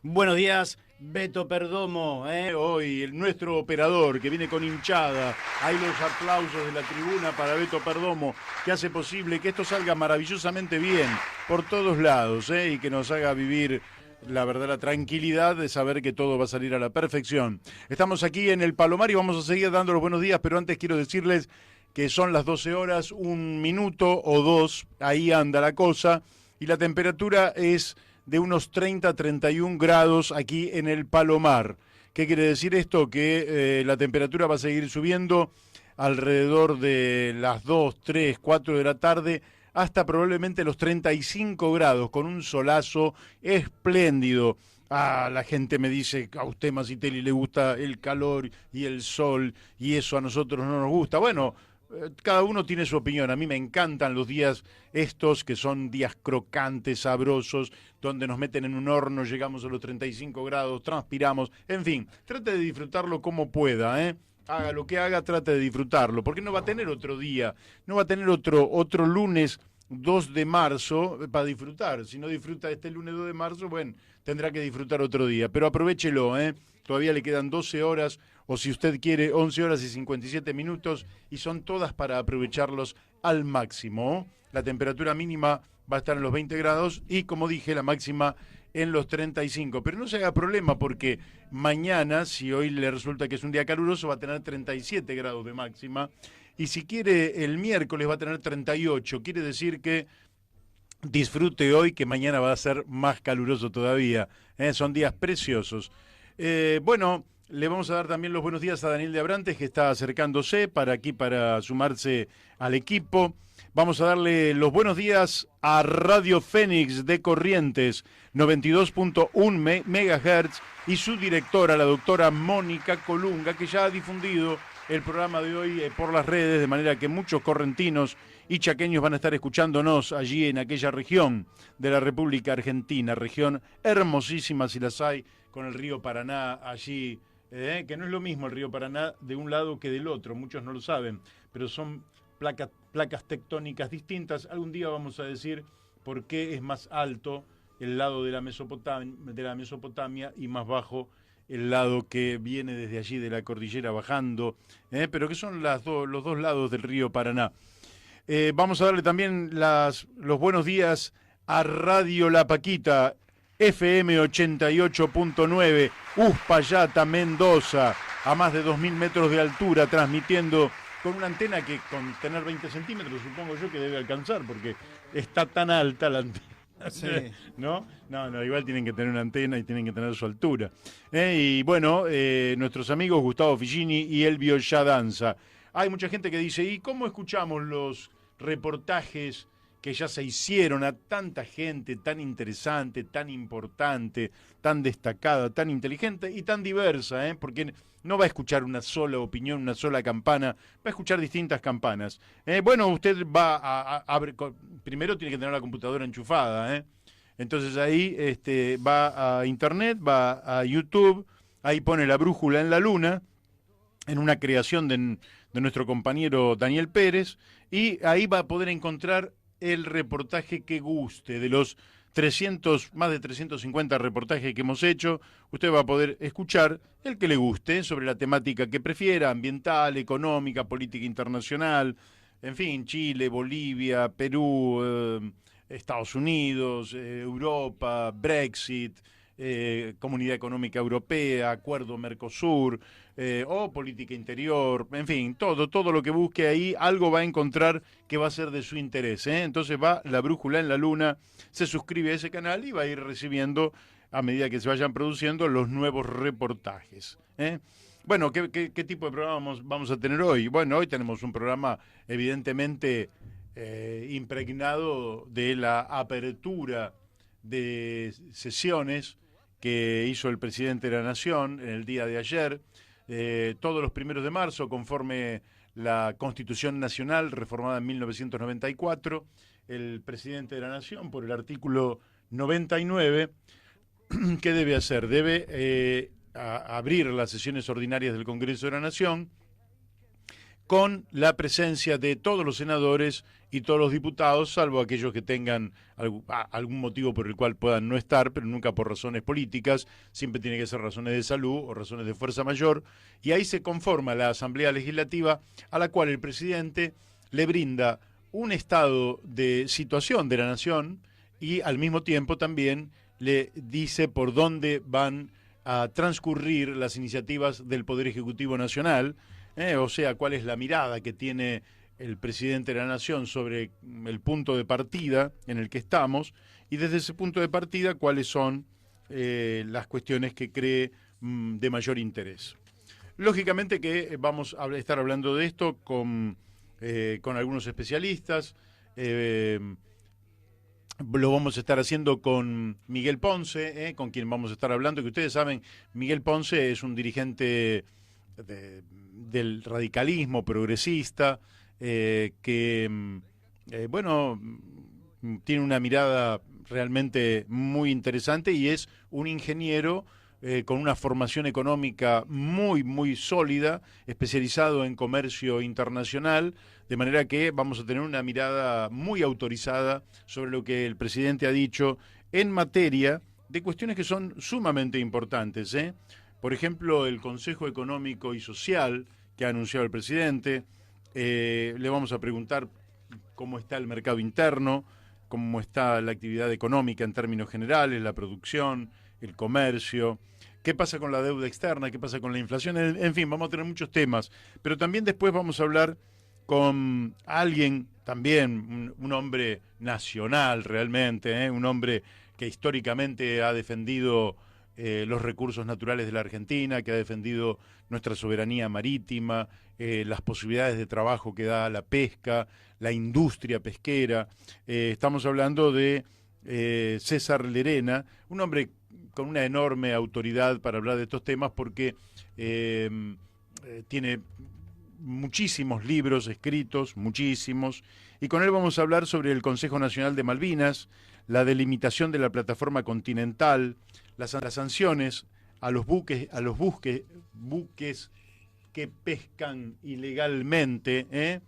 Buenos días, Beto Perdomo, hoy nuestro operador que viene con hinchada. Hay los aplausos de la tribuna para Beto Perdomo, que hace posible que esto salga maravillosamente bien por todos lados, y que nos haga vivir la verdad, la tranquilidad de saber que todo va a salir a la perfección. Estamos aquí en el Palomar y vamos a seguir dando los buenos días, pero antes quiero decirles que son las 12 horas, 1 minuto o 2, ahí anda la cosa, y la temperatura es de unos 30-31 grados aquí en el Palomar. ¿Qué quiere decir esto? Que la temperatura va a seguir subiendo alrededor de las 2, 3, 4 de la tarde hasta probablemente los 35 grados, con un solazo espléndido. La gente me dice, a usted Masitelli le gusta el calor y el sol, y eso a nosotros no nos gusta. Bueno, cada uno tiene su opinión. A mí me encantan los días estos, que son días crocantes, sabrosos, donde nos meten en un horno, llegamos a los 35 grados, transpiramos, en fin, trate de disfrutarlo como pueda, Haga lo que haga, trate de disfrutarlo, porque no va a tener otro día, no va a tener otro lunes 2 de marzo para disfrutar. Si no disfruta este lunes 2 de marzo, bueno, tendrá que disfrutar otro día. Pero aprovéchelo, todavía le quedan 12 horas, o si usted quiere, 11 horas y 57 minutos, y son todas para aprovecharlos al máximo. La temperatura mínima va a estar en los 20 grados y, como dije, la máxima en los 35. Pero no se haga problema porque mañana, si hoy le resulta que es un día caluroso, va a tener 37 grados de máxima. Y si quiere, el miércoles va a tener 38. Quiere decir que disfrute hoy, que mañana va a ser más caluroso todavía. Son días preciosos. Bueno, le vamos a dar también los buenos días a Daniel de Abrantes, que está acercándose para sumarse al equipo. Vamos a darle los buenos días a Radio Fénix de Corrientes, 92.1 MHz, y su directora, la doctora Mónica Colunga, que ya ha difundido el programa de hoy por las redes, de manera que muchos correntinos y chaqueños van a estar escuchándonos allí en aquella región de la República Argentina, región hermosísima si las hay, con el río Paraná allí, que no es lo mismo el río Paraná de un lado que del otro, muchos no lo saben, pero son placas tectónicas distintas. Algún día vamos a decir por qué es más alto el lado de la Mesopotamia y más bajo el lado que viene desde allí de la cordillera bajando, pero que son los dos lados del río Paraná. Vamos a darle también los buenos días a Radio La Paquita, FM 88.9, Uspallata, Mendoza, a más de 2.000 metros de altura, transmitiendo con una antena que con tener 20 centímetros, supongo yo que debe alcanzar, porque está tan alta la antena. Sí. ¿No? No, igual tienen que tener una antena y tienen que tener su altura. Y bueno, nuestros amigos Gustavo Figini y Elvio Yadanza. Hay mucha gente que dice, ¿y cómo escuchamos los reportajes que ya se hicieron a tanta gente tan interesante, tan importante, tan destacada, tan inteligente y tan diversa? Porque no va a escuchar una sola opinión, una sola campana, va a escuchar distintas campanas. Bueno, usted va primero tiene que tener la computadora enchufada, entonces ahí va a internet, va a YouTube, ahí pone La Brújula en la Luna, en una creación de nuestro compañero Daniel Pérez, y ahí va a poder encontrar el reportaje que guste. De los más de 350 reportajes que hemos hecho, usted va a poder escuchar el que le guste sobre la temática que prefiera, ambiental, económica, política internacional, en fin, Chile, Bolivia, Perú, Estados Unidos, Europa, Brexit, Comunidad Económica Europea, Acuerdo Mercosur, o política interior, en fin, todo lo que busque ahí, algo va a encontrar que va a ser de su interés. Entonces va La Brújula en la Luna, se suscribe a ese canal y va a ir recibiendo, a medida que se vayan produciendo, los nuevos reportajes. Bueno, ¿qué tipo de programa vamos a tener hoy? Bueno, hoy tenemos un programa evidentemente impregnado de la apertura de sesiones que hizo el presidente de la Nación en el día de ayer, todos los 1 de marzo, conforme la Constitución Nacional reformada en 1994, el presidente de la Nación, por el artículo 99, ¿qué debe hacer? Debe abrir las sesiones ordinarias del Congreso de la Nación con la presencia de todos los senadores y todos los diputados, salvo aquellos que tengan algún motivo por el cual puedan no estar, pero nunca por razones políticas, siempre tiene que ser razones de salud o razones de fuerza mayor, y ahí se conforma la Asamblea Legislativa, a la cual el presidente le brinda un estado de situación de la nación y al mismo tiempo también le dice por dónde van a transcurrir las iniciativas del Poder Ejecutivo Nacional, o sea, cuál es la mirada que tiene el presidente de la Nación sobre el punto de partida en el que estamos, y desde ese punto de partida cuáles son las cuestiones que cree de mayor interés. Lógicamente que vamos a estar hablando de esto con algunos especialistas. Lo vamos a estar haciendo con Miguel Ponce, con quien vamos a estar hablando, que ustedes saben, Miguel Ponce es un dirigente del radicalismo progresista, que, bueno, tiene una mirada realmente muy interesante y es un ingeniero con una formación económica muy, muy sólida, especializado en comercio internacional, de manera que vamos a tener una mirada muy autorizada sobre lo que el presidente ha dicho en materia de cuestiones que son sumamente importantes, ¿eh? Por ejemplo, el Consejo Económico y Social que ha anunciado el presidente. Le vamos a preguntar cómo está el mercado interno, cómo está la actividad económica en términos generales, la producción, el comercio, qué pasa con la deuda externa, qué pasa con la inflación, en fin, vamos a tener muchos temas. Pero también después vamos a hablar con alguien, también un hombre nacional realmente, un hombre que históricamente ha defendido los recursos naturales de la Argentina, que ha defendido nuestra soberanía marítima, las posibilidades de trabajo que da la pesca, la industria pesquera. Estamos hablando de César Lerena, un hombre con una enorme autoridad para hablar de estos temas porque tiene muchísimos libros escritos, muchísimos, y con él vamos a hablar sobre el Consejo Nacional de Malvinas, la delimitación de la plataforma continental, las sanciones a los buques que pescan ilegalmente,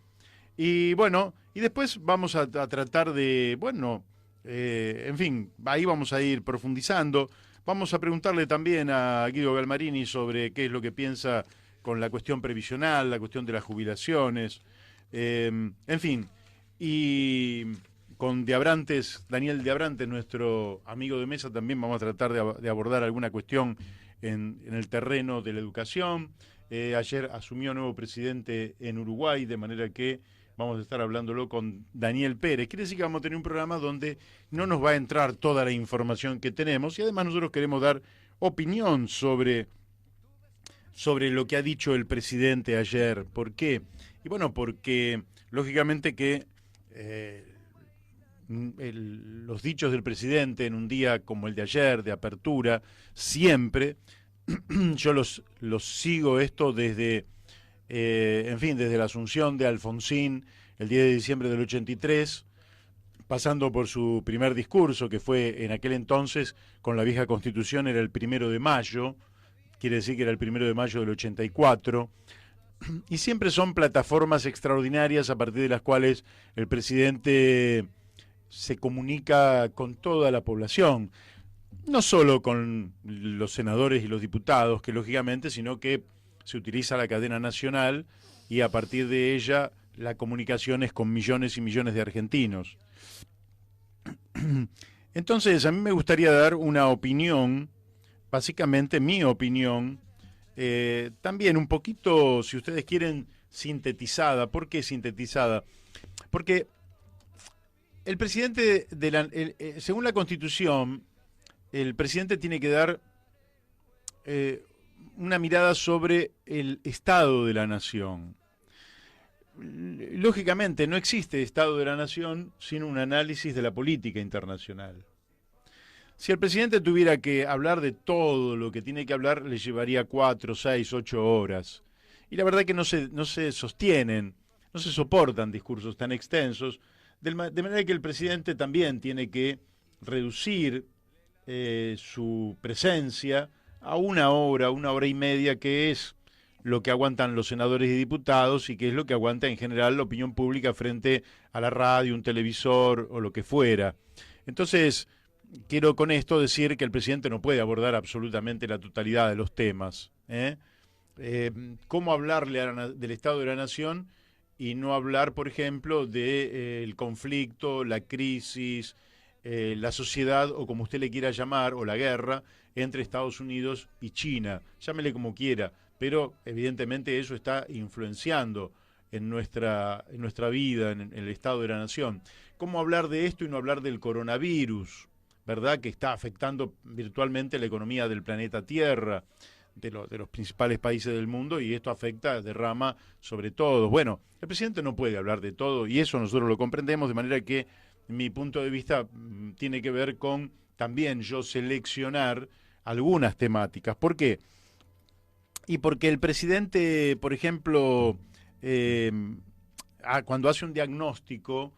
y bueno, y después vamos a tratar de, bueno, en fin, ahí vamos a ir profundizando. Vamos a preguntarle también a Guido Galmarini sobre qué es lo que piensa con la cuestión previsional, la cuestión de las jubilaciones, en fin, y con Daniel de Abrantes, nuestro amigo de mesa, también vamos a tratar de abordar alguna cuestión en el terreno de la educación. Ayer asumió nuevo presidente en Uruguay, de manera que vamos a estar hablándolo con Daniel Pérez. Quiere decir que vamos a tener un programa donde no nos va a entrar toda la información que tenemos y además nosotros queremos dar opinión sobre lo que ha dicho el presidente ayer. ¿Por qué? Y bueno, porque lógicamente que los dichos del presidente en un día como el de ayer, de apertura, siempre, yo los sigo esto desde, en fin, desde la asunción de Alfonsín, el 10 de diciembre del 83, pasando por su primer discurso, que fue en aquel entonces, con la vieja Constitución, era el 1 de mayo, quiere decir que era el 1 de mayo del 84, y siempre son plataformas extraordinarias a partir de las cuales el presidente se comunica con toda la población, no solo con los senadores y los diputados, que lógicamente, sino que se utiliza la cadena nacional y a partir de ella la comunicación es con millones y millones de argentinos. Entonces, a mí me gustaría dar una opinión, básicamente mi opinión, también un poquito, si ustedes quieren, sintetizada. ¿Por qué sintetizada? Porque el presidente, según la Constitución, el presidente tiene que dar una mirada sobre el estado de la nación. Lógicamente, no existe estado de la nación sin un análisis de la política internacional. Si el presidente tuviera que hablar de todo lo que tiene que hablar, le llevaría 4, 6, 8 horas. Y la verdad que no se sostienen, no se soportan discursos tan extensos, de manera que el presidente también tiene que reducir su presencia a 1 hora, 1 hora y media, que es lo que aguantan los senadores y diputados y qué es lo que aguanta en general la opinión pública frente a la radio, un televisor o lo que fuera. Entonces, quiero con esto decir que el presidente no puede abordar absolutamente la totalidad de los temas. ¿Cómo hablarle del Estado de la Nación y no hablar, por ejemplo, del conflicto, la crisis, la sociedad, o como usted le quiera llamar, o la guerra entre Estados Unidos y China? Llámele como quiera, pero evidentemente eso está influenciando en nuestra vida, en el Estado de la Nación. ¿Cómo hablar de esto y no hablar del coronavirus, verdad? Que está afectando virtualmente la economía del planeta Tierra, de los principales países del mundo, y esto afecta, derrama sobre todo. Bueno, el presidente no puede hablar de todo y eso nosotros lo comprendemos, de manera que mi punto de vista tiene que ver con también yo seleccionar algunas temáticas. ¿Por qué? Y porque el presidente, por ejemplo, cuando hace un diagnóstico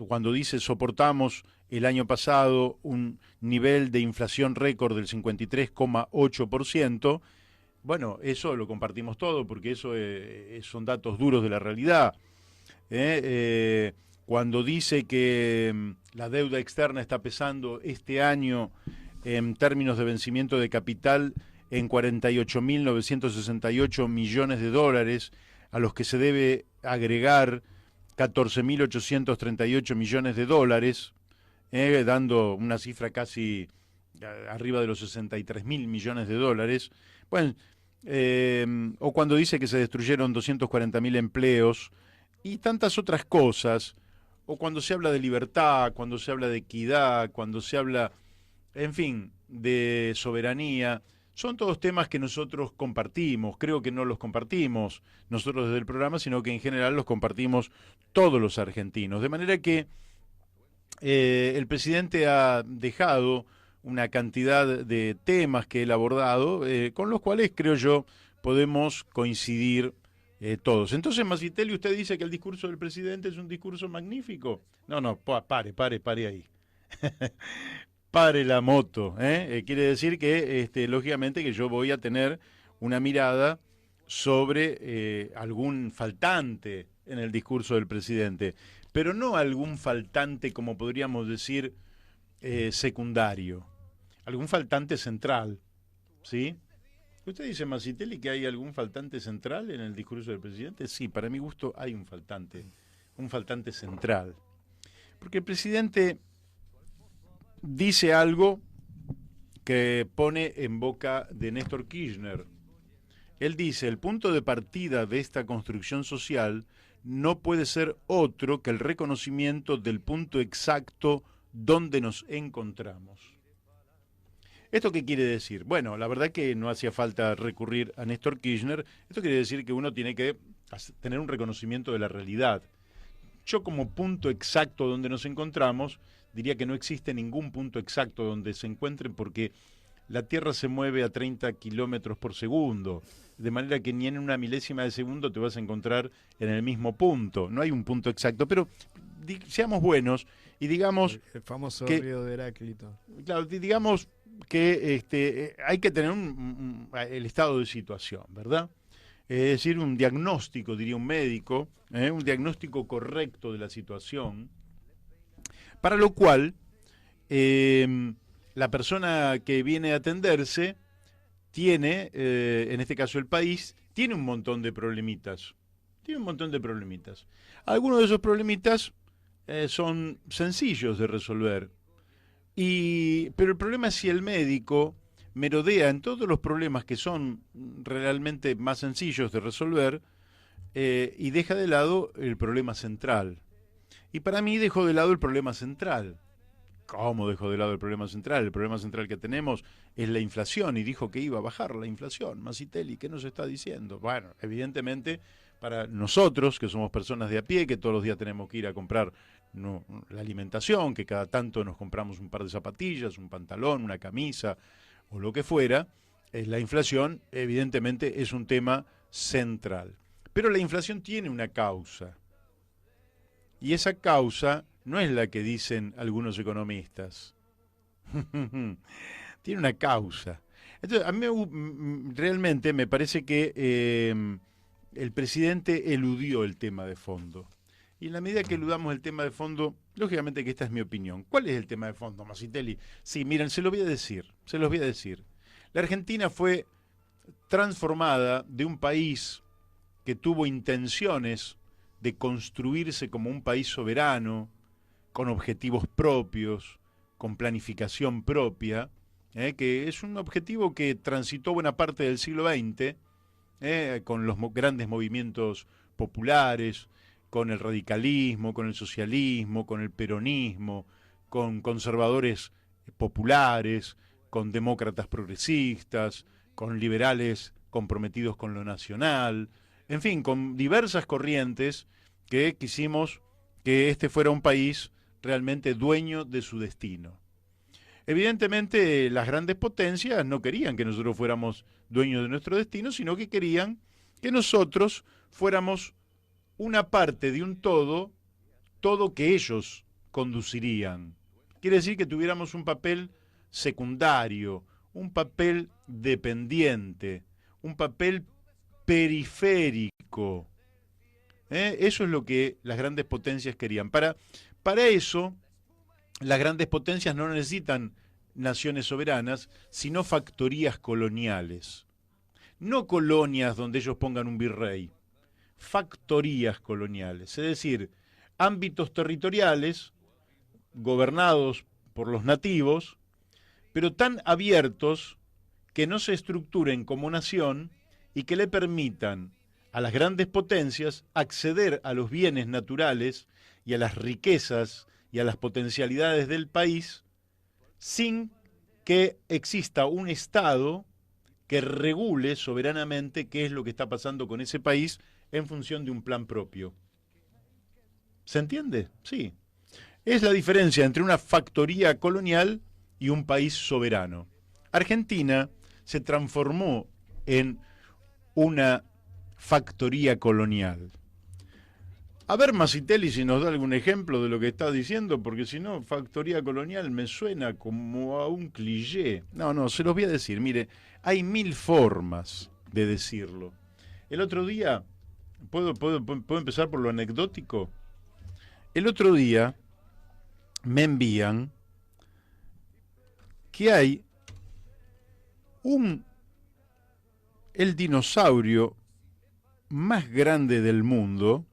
cuando dice soportamos el año pasado un nivel de inflación récord del 53,8%, bueno, eso lo compartimos todo porque eso son datos duros de la realidad. Cuando dice que la deuda externa está pesando este año en términos de vencimiento de capital en 48.968 millones de dólares, a los que se debe agregar 14.838 millones de dólares, dando una cifra casi arriba de los 63.000 millones de dólares. Bueno, o cuando dice que se destruyeron 240.000 empleos y tantas otras cosas, o cuando se habla de libertad, cuando se habla de equidad, cuando se habla, en fin, de soberanía. Son todos temas que nosotros compartimos. Creo que no los compartimos nosotros desde el programa, sino que en general los compartimos todos los argentinos. De manera que el presidente ha dejado una cantidad de temas que él ha abordado, con los cuales creo yo podemos coincidir todos. Entonces, Masitelli, usted dice que el discurso del presidente es un discurso magnífico. No, pare ahí. Pare la moto, quiere decir que, lógicamente, que yo voy a tener una mirada sobre algún faltante en el discurso del presidente, pero no algún faltante, como podríamos decir, secundario, algún faltante central, ¿sí? ¿Usted dice, Masitelli, que hay algún faltante central en el discurso del presidente? Sí, para mi gusto hay un faltante central, porque el presidente dice algo que pone en boca de Néstor Kirchner. Él dice, el punto de partida de esta construcción social no puede ser otro que el reconocimiento del punto exacto donde nos encontramos. ¿Esto qué quiere decir? Bueno, la verdad que no hacía falta recurrir a Néstor Kirchner. Esto quiere decir que uno tiene que tener un reconocimiento de la realidad. Yo, como punto exacto donde nos encontramos, diría que no existe ningún punto exacto donde se encuentren, porque la Tierra se mueve a 30 kilómetros por segundo, de manera que ni en una milésima de segundo te vas a encontrar en el mismo punto. No hay un punto exacto, pero seamos buenos y digamos... El famoso río de Heráclito. Claro, digamos que hay que tener el estado de situación, ¿verdad? Es decir, un diagnóstico, diría un médico, un diagnóstico correcto de la situación, para lo cual la persona que viene a atenderse tiene, en este caso el país, tiene un montón de problemitas. Algunos de esos problemitas son sencillos de resolver. Pero el problema es si el médico merodea en todos los problemas que son realmente más sencillos de resolver y deja de lado el problema central. Y para mí dejó de lado el problema central. ¿Cómo dejó de lado el problema central? El problema central que tenemos es la inflación, y dijo que iba a bajar la inflación. Masitelli, ¿qué nos está diciendo? Bueno, evidentemente, para nosotros, que somos personas de a pie, que todos los días tenemos que ir a comprar la alimentación, que cada tanto nos compramos un par de zapatillas, un pantalón, una camisa o lo que fuera, la inflación evidentemente es un tema central. Pero la inflación tiene una causa. Y esa causa no es la que dicen algunos economistas. Tiene una causa. Entonces, a mí realmente me parece que el presidente eludió el tema de fondo. Y en la medida que eludamos el tema de fondo, lógicamente que esta es mi opinión. ¿Cuál es el tema de fondo, Masitelli? Sí, miren, se los voy a decir. La Argentina fue transformada de un país que tuvo intenciones de construirse como un país soberano, con objetivos propios, con planificación propia, que es un objetivo que transitó buena parte del siglo XX, con los grandes movimientos populares, con el radicalismo, con el socialismo, con el peronismo, con conservadores populares, con demócratas progresistas, con liberales comprometidos con lo nacional, en fin, con diversas corrientes que quisimos que este fuera un país realmente dueño de su destino. Evidentemente, las grandes potencias no querían que nosotros fuéramos dueños de nuestro destino, sino que querían que nosotros fuéramos una parte de un todo que ellos conducirían. Quiere decir que tuviéramos un papel secundario, un papel dependiente, un papel periférico. Eso es lo que las grandes potencias querían. Para eso, las grandes potencias no necesitan naciones soberanas, sino factorías coloniales. No colonias donde ellos pongan un virrey, factorías coloniales, es decir, ámbitos territoriales gobernados por los nativos, pero tan abiertos que no se estructuren como nación y que le permitan a las grandes potencias acceder a los bienes naturales y a las riquezas y a las potencialidades del país sin que exista un Estado que regule soberanamente qué es lo que está pasando con ese país en función de un plan propio. ¿Se entiende? Sí. Es la diferencia entre una factoría colonial y un país soberano. Argentina se transformó en una factoría colonial. A ver, Masitelli, si nos da algún ejemplo de lo que está diciendo, porque si no, factoría colonial me suena como a un cliché. No, se los voy a decir. Mire, hay 1000 formas de decirlo. El otro día, ¿puedo empezar por lo anecdótico? El otro día me envían que hay el dinosaurio más grande del mundo.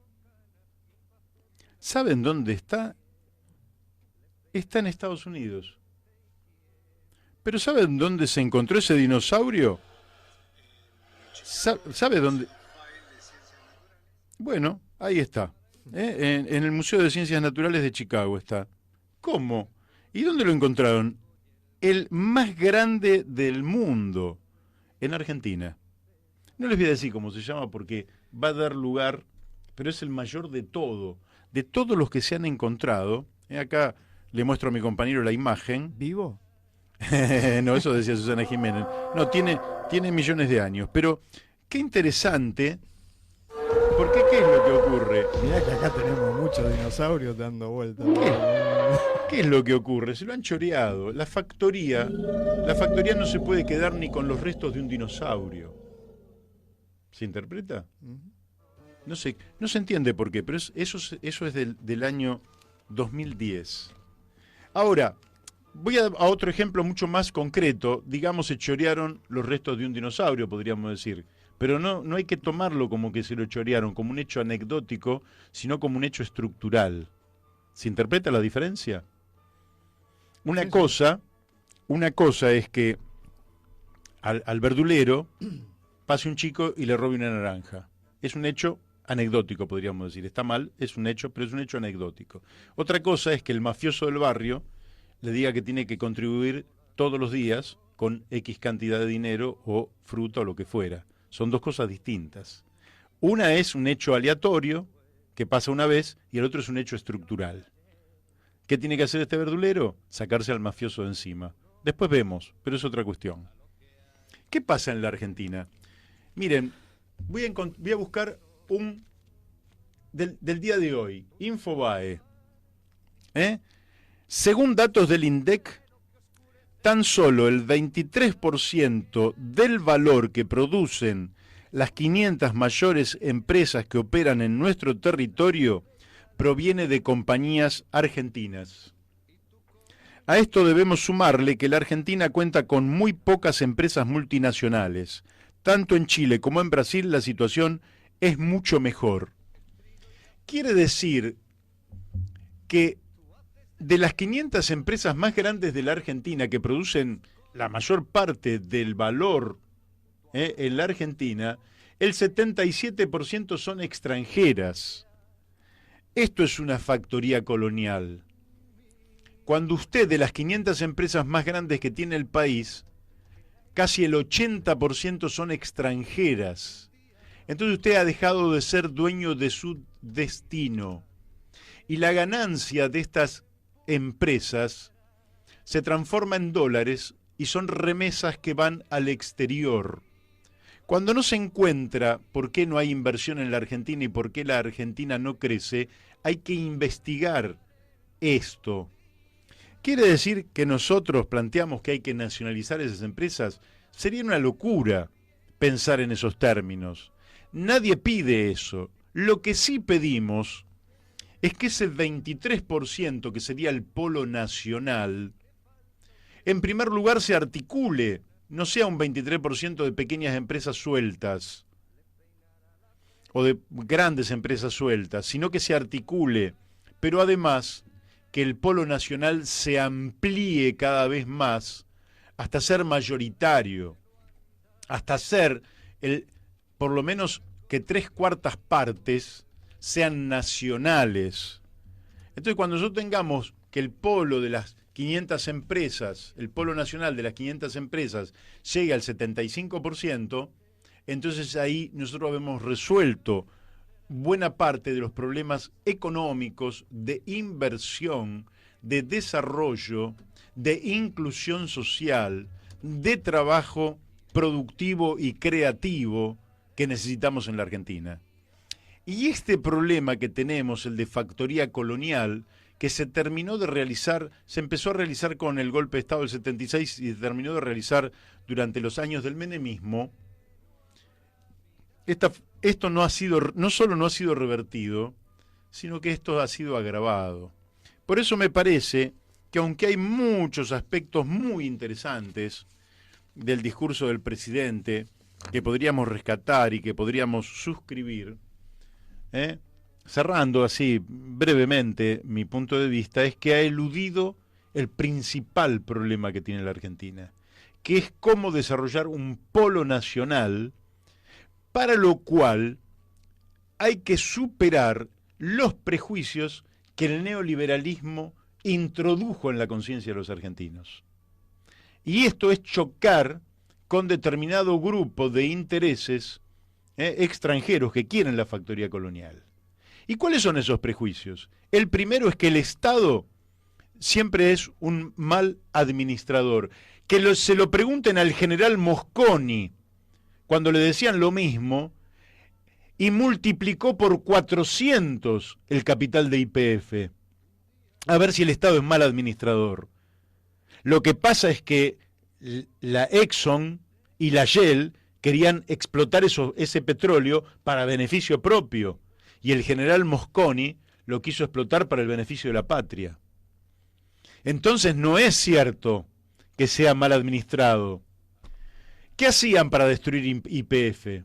¿Saben dónde está? Está en Estados Unidos. ¿Pero saben dónde se encontró ese dinosaurio? ¿Sabe dónde? Bueno, ahí está. En el Museo de Ciencias Naturales de Chicago está. ¿Cómo? ¿Y dónde lo encontraron? El más grande del mundo, en Argentina. No les voy a decir cómo se llama porque va a dar lugar, pero es el mayor de todo. De todos los que se han encontrado, acá le muestro a mi compañero la imagen. ¿Vivo? No, eso decía Susana Jiménez. No, tiene millones de años. Pero qué interesante, porque ¿qué es lo que ocurre? Mirá que acá tenemos muchos dinosaurios dando vueltas. ¿Qué es lo que ocurre? Se lo han choreado. La factoría no se puede quedar ni con los restos de un dinosaurio. ¿Se interpreta? No se entiende por qué, pero eso es del año 2010. Ahora, voy a otro ejemplo mucho más concreto. Digamos, se chorearon los restos de un dinosaurio, podríamos decir. Pero no hay que tomarlo como que se lo chorearon, como un hecho anecdótico, sino como un hecho estructural. ¿Se interpreta la diferencia? Una cosa es que al verdulero pase un chico y le robe una naranja. Es un hecho anecdótico, podríamos decir. Está mal, es un hecho, pero es un hecho anecdótico. Otra cosa es que el mafioso del barrio le diga que tiene que contribuir todos los días con X cantidad de dinero o fruta o lo que fuera. Son dos cosas distintas. Una es un hecho aleatorio que pasa una vez y el otro es un hecho estructural. ¿Qué tiene que hacer este verdulero? Sacarse al mafioso de encima. Después vemos, pero es otra cuestión. ¿Qué pasa en la Argentina? Miren, voy a buscar del día de hoy, Infobae. Según datos del INDEC, tan solo el 23% del valor que producen las 500 mayores empresas que operan en nuestro territorio proviene de compañías argentinas. A esto debemos sumarle que la Argentina cuenta con muy pocas empresas multinacionales. Tanto en Chile como en Brasil la situación es mucho mejor. Quiere decir que de las 500 empresas más grandes de la Argentina que producen la mayor parte del valor en la Argentina, el 77% son extranjeras. Esto es una factoría colonial. Cuando usted, de las 500 empresas más grandes que tiene el país, casi el 80% son extranjeras. Entonces usted ha dejado de ser dueño de su destino. Y la ganancia de estas empresas se transforma en dólares y son remesas que van al exterior. Cuando no se encuentra por qué no hay inversión en la Argentina y por qué la Argentina no crece, hay que investigar esto. ¿Quiere decir que nosotros planteamos que hay que nacionalizar esas empresas? Sería una locura pensar en esos términos. Nadie pide eso. Lo que sí pedimos es que ese 23%, que sería el polo nacional, en primer lugar se articule, no sea un 23% de pequeñas empresas sueltas o de grandes empresas sueltas, sino que se articule, pero además que el polo nacional se amplíe cada vez más hasta ser mayoritario, hasta ser por lo menos que 3/4 partes sean nacionales. Entonces, cuando nosotros tengamos que el polo de las 500 empresas, el polo nacional de las 500 empresas llegue al 75%, entonces ahí nosotros hemos resuelto buena parte de los problemas económicos, de inversión, de desarrollo, de inclusión social, de trabajo productivo y creativo que necesitamos en la Argentina. Y este problema que tenemos, el de factoría colonial, que se terminó de realizar, se empezó a realizar con el golpe de Estado del 76 y se terminó de realizar durante los años del menemismo, esto no solo no ha sido revertido, sino que esto ha sido agravado. Por eso me parece que aunque hay muchos aspectos muy interesantes del discurso del presidente que podríamos rescatar y que podríamos suscribir, cerrando así brevemente mi punto de vista, es que ha eludido el principal problema que tiene la Argentina, que es cómo desarrollar un polo nacional, para lo cual hay que superar los prejuicios que el neoliberalismo introdujo en la conciencia de los argentinos. Y esto es chocar con determinado grupo de intereses extranjeros que quieren la factoría colonial. ¿Y cuáles son esos prejuicios? El primero es que el Estado siempre es un mal administrador. Que se lo pregunten al general Mosconi, cuando le decían lo mismo, y multiplicó por 400 el capital de YPF. A ver si el Estado es mal administrador. Lo que pasa es que la Exxon y la Shell querían explotar ese petróleo para beneficio propio, y el general Mosconi lo quiso explotar para el beneficio de la patria. Entonces no es cierto que sea mal administrado. ¿Qué hacían para destruir YPF?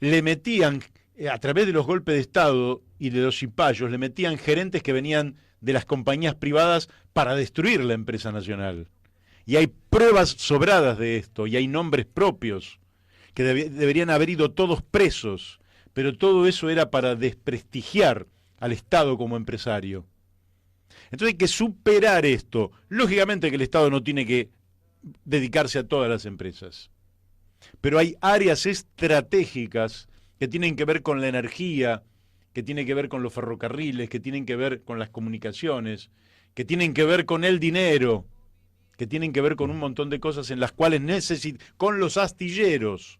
Le metían, a través de los golpes de Estado y de los cipayos, le metían gerentes que venían de las compañías privadas para destruir la empresa nacional. Y hay pruebas sobradas de esto, y hay nombres propios, que deberían haber ido todos presos, pero todo eso era para desprestigiar al Estado como empresario. Entonces hay que superar esto. Lógicamente que el Estado no tiene que dedicarse a todas las empresas, pero hay áreas estratégicas que tienen que ver con la energía, que tienen que ver con los ferrocarriles, que tienen que ver con las comunicaciones, que tienen que ver con el dinero, que tienen que ver con un montón de cosas en las cuales con los astilleros,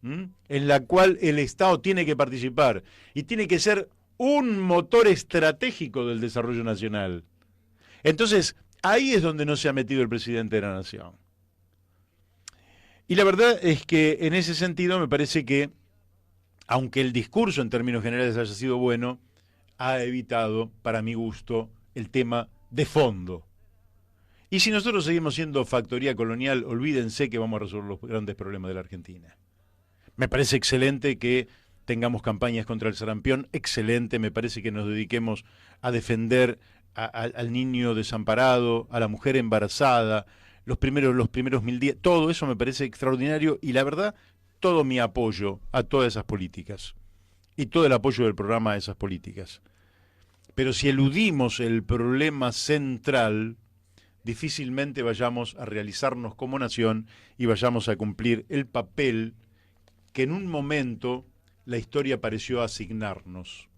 en la cual el Estado tiene que participar y tiene que ser un motor estratégico del desarrollo nacional. Entonces, Ahí es donde no se ha metido el presidente de la Nación. Y la verdad es que en ese sentido me parece que, aunque el discurso en términos generales haya sido bueno, ha evitado, para mi gusto, el tema de fondo. Y si nosotros seguimos siendo factoría colonial, olvídense que vamos a resolver los grandes problemas de la Argentina. Me parece excelente que tengamos campañas contra el sarampión, excelente, me parece que nos dediquemos a defender al niño desamparado, a la mujer embarazada, los primeros 1000 días, todo eso me parece extraordinario y la verdad, todo mi apoyo a todas esas políticas y todo el apoyo del programa a esas políticas. Pero si eludimos el problema central, difícilmente vayamos a realizarnos como nación y vayamos a cumplir el papel que en un momento la historia pareció asignarnos.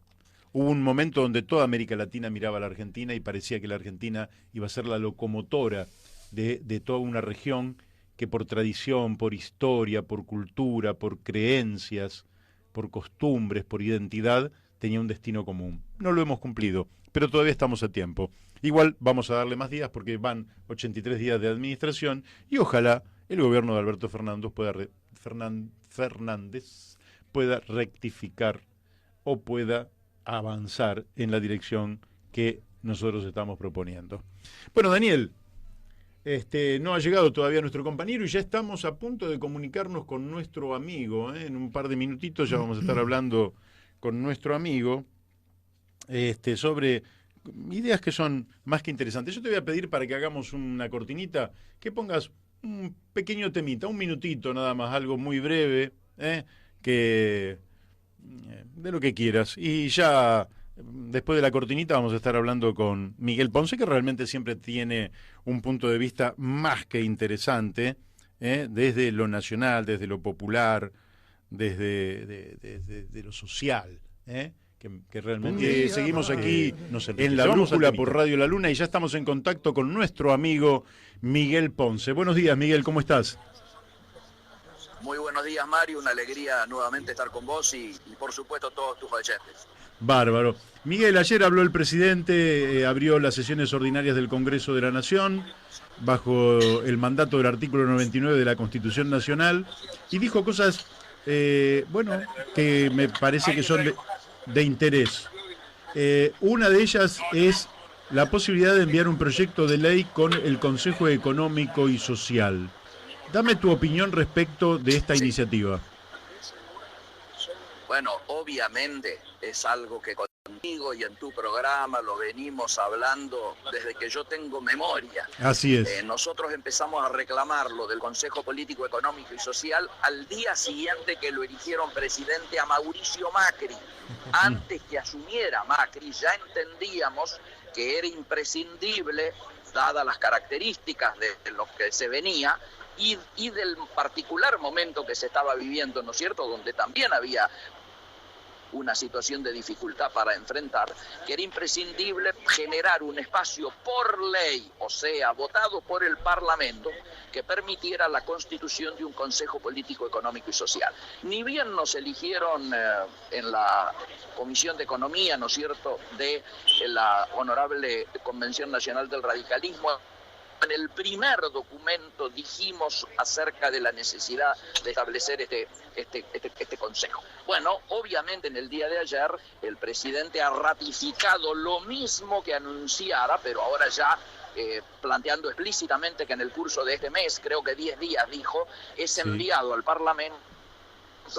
Hubo un momento donde toda América Latina miraba a la Argentina y parecía que la Argentina iba a ser la locomotora de toda una región que por tradición, por historia, por cultura, por creencias, por costumbres, por identidad, tenía un destino común. No lo hemos cumplido, pero todavía estamos a tiempo. Igual vamos a darle más días porque van 83 días de administración y ojalá el gobierno de Alberto Fernández pueda rectificar o pueda avanzar en la dirección que nosotros estamos proponiendo. Bueno, Daniel, no ha llegado todavía nuestro compañero y ya estamos a punto de comunicarnos con nuestro amigo. En un par de minutitos ya vamos a estar hablando con nuestro amigo sobre ideas que son más que interesantes. Yo te voy a pedir, para que hagamos una cortinita, que pongas un pequeño temita, un minutito nada más, algo muy breve, de lo que quieras. Y ya después de la cortinita vamos a estar hablando con Miguel Ponce, que realmente siempre tiene un punto de vista más que interesante, desde lo nacional, desde lo popular, desde lo social, que realmente seguimos aquí en La Brújula por Radio La Luna y ya estamos en contacto con nuestro amigo Miguel Ponce. Buenos días, Miguel, ¿cómo estás? Muy buenos días, Mario, una alegría nuevamente estar con vos y por supuesto todos tus oyentes. Bárbaro. Miguel, ayer habló el presidente, abrió las sesiones ordinarias del Congreso de la Nación bajo el mandato del artículo 99 de la Constitución Nacional y dijo cosas, que me parece que son de interés. Una de ellas es la posibilidad de enviar un proyecto de ley con el Consejo Económico y Social. Dame tu opinión respecto de esta iniciativa. Bueno, obviamente es algo que contigo y en tu programa lo venimos hablando desde que yo tengo memoria. Así es. Nosotros empezamos a reclamar lo del Consejo Político, Económico y Social al día siguiente que lo eligieron presidente a Mauricio Macri. Antes que asumiera Macri ya entendíamos que era imprescindible, dadas las características de lo que se venía, y del particular momento que se estaba viviendo, ¿no es cierto?, donde también había una situación de dificultad para enfrentar, que era imprescindible generar un espacio por ley, o sea, votado por el Parlamento, que permitiera la constitución de un Consejo Político, Económico y Social. Ni bien nos eligieron en la Comisión de Economía, ¿no es cierto?, de la Honorable Convención Nacional del Radicalismo, en el primer documento dijimos acerca de la necesidad de establecer este consejo. Bueno, obviamente en el día de ayer el presidente ha ratificado lo mismo que anunciara, pero ahora ya planteando explícitamente que en el curso de este mes, creo que 10 días dijo, es enviado al Parlamento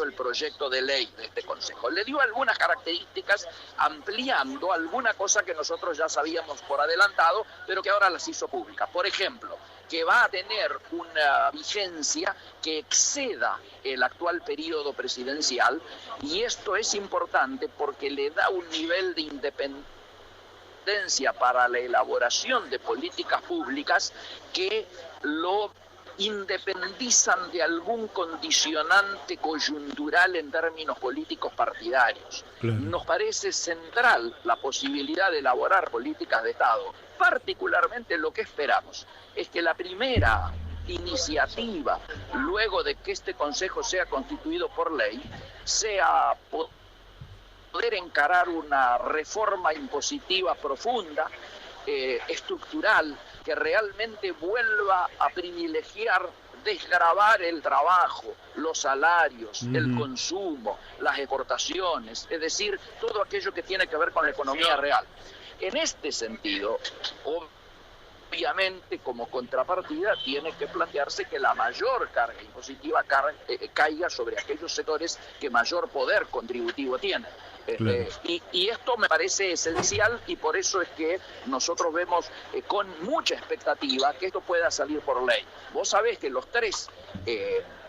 el proyecto de ley de este Consejo. Le dio algunas características ampliando alguna cosa que nosotros ya sabíamos por adelantado, pero que ahora las hizo públicas. Por ejemplo, que va a tener una vigencia que exceda el actual periodo presidencial, y esto es importante porque le da un nivel de independencia para la elaboración de políticas públicas que lo independizan de algún condicionante coyuntural en términos políticos partidarios. Claro. Nos parece central la posibilidad de elaborar políticas de Estado. Particularmente lo que esperamos es que la primera iniciativa, luego de que este Consejo sea constituido por ley, sea poder encarar una reforma impositiva profunda, estructural, que realmente vuelva a privilegiar desgravar el trabajo, los salarios, el consumo, las exportaciones, es decir, todo aquello que tiene que ver con la economía real. En este sentido, obviamente, como contrapartida, tiene que plantearse que la mayor carga impositiva caiga sobre aquellos sectores que mayor poder contributivo tienen. Claro. Y esto me parece esencial y por eso es que nosotros vemos con mucha expectativa que esto pueda salir por ley. Vos sabés que los tres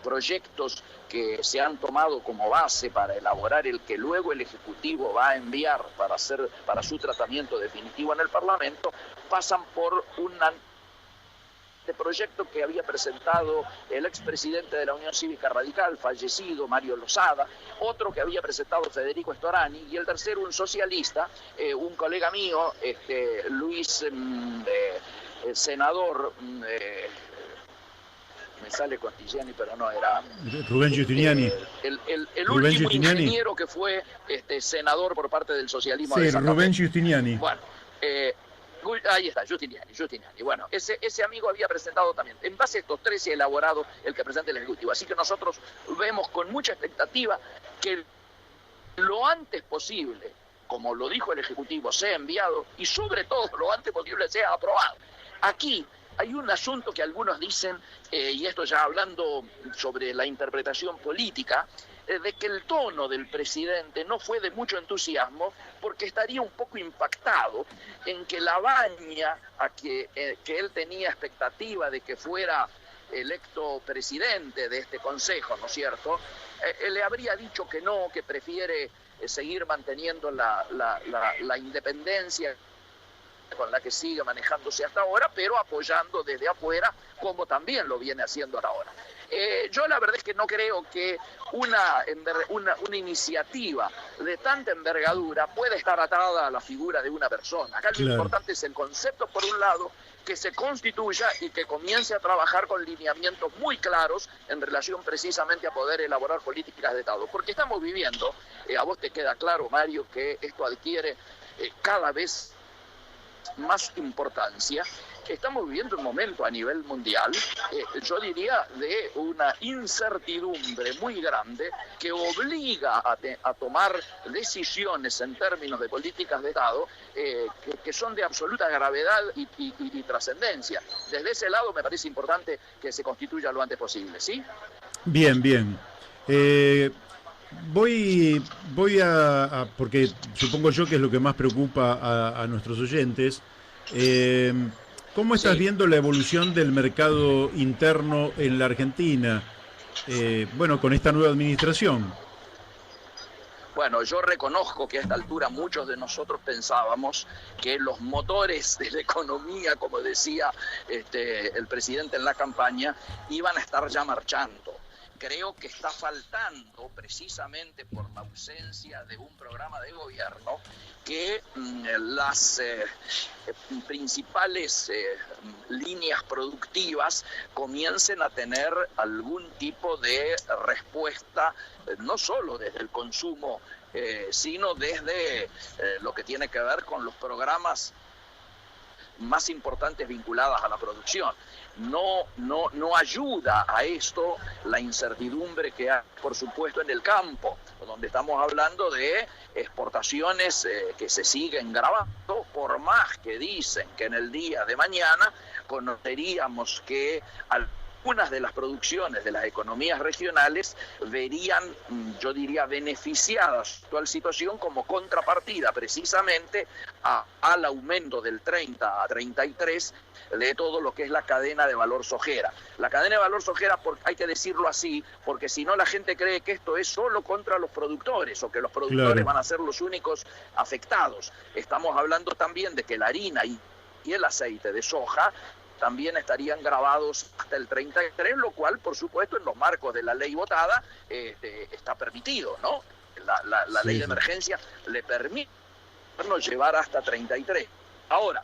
proyectos que se han tomado como base para elaborar el que luego el Ejecutivo va a enviar para su tratamiento definitivo en el Parlamento pasan por este proyecto que había presentado el expresidente de la Unión Cívica Radical, fallecido, Mario Lozada, otro que había presentado Federico Storani, y el tercero un socialista, un colega mío, Luis, senador, me sale Contigiani, pero no era... Rubén Giustiniani. El Rubén último Giustiniani. ingeniero que fue senador por parte del socialismo Sí, de Santa Rubén Fe. Giustiniani. Bueno, ahí está, Giustiniani. Bueno, ese amigo había presentado también. En base a estos tres se ha elaborado el que presenta el Ejecutivo. Así que nosotros vemos con mucha expectativa que lo antes posible, como lo dijo el Ejecutivo, sea enviado y sobre todo lo antes posible sea aprobado. Aquí hay un asunto que algunos dicen, y esto ya hablando sobre la interpretación política, de que el tono del presidente no fue de mucho entusiasmo porque estaría un poco impactado en que la baña a que él tenía expectativa de que fuera electo presidente de este consejo, ¿no es cierto? Le habría dicho que no, que prefiere seguir manteniendo la independencia con la que sigue manejándose hasta ahora, pero apoyando desde afuera, como también lo viene haciendo hasta ahora. Yo la verdad es que no creo que una iniciativa de tanta envergadura pueda estar atada a la figura de una persona. Acá lo importante es el concepto, por un lado, que se constituya y que comience a trabajar con lineamientos muy claros en relación precisamente a poder elaborar políticas de Estado. Porque estamos viviendo, a vos te queda claro, Mario, que esto adquiere cada vez más importancia. Estamos viviendo un momento a nivel mundial, yo diría, de una incertidumbre muy grande que obliga a tomar decisiones en términos de políticas de Estado que son de absoluta gravedad y trascendencia. Desde ese lado me parece importante que se constituya lo antes posible, ¿sí? Bien, bien. Voy a porque supongo yo que es lo que más preocupa a nuestros oyentes. ¿Cómo estás viendo la evolución del mercado interno en la Argentina? Bueno, con esta nueva administración. Bueno, yo reconozco que a esta altura muchos de nosotros pensábamos que los motores de la economía, como decía el presidente en la campaña, iban a estar ya marchando. Creo que está faltando, precisamente por la ausencia de un programa de gobierno, que las principales líneas productivas comiencen a tener algún tipo de respuesta, no solo desde el consumo, sino desde lo que tiene que ver con los programas más importantes vinculadas a la producción. No ayuda a esto la incertidumbre que hay, por supuesto, en el campo, donde estamos hablando de exportaciones que se siguen grabando, por más que dicen que en el día de mañana conoceríamos que algunas de las producciones de las economías regionales verían, yo diría, beneficiadas la actual situación como contrapartida precisamente al aumento del 30 a 33 de todo lo que es la cadena de valor sojera. La cadena de valor sojera, hay que decirlo así, porque si no la gente cree que esto es solo contra los productores o que los productores van a ser los únicos afectados. Estamos hablando también de que la harina y el aceite de soja también estarían grabados hasta el 33, lo cual, por supuesto, en los marcos de la ley votada está permitido, ¿no? La ley de emergencia le permite llevar hasta 33. Ahora,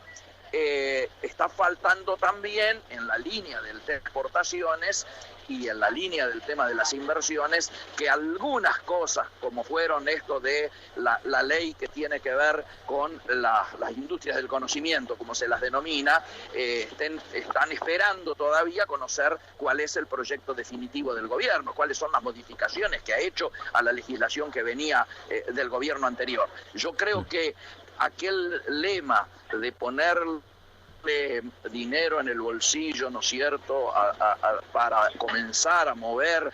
está faltando también en la línea del tema de exportaciones y en la línea del tema de las inversiones, que algunas cosas, como fueron esto de la ley que tiene que ver con las industrias del conocimiento, como se las denomina, están esperando todavía conocer cuál es el proyecto definitivo del gobierno, cuáles son las modificaciones que ha hecho a la legislación que venía del gobierno anterior. Yo creo que aquel lema de poner dinero en el bolsillo, ¿no es cierto?, para comenzar a mover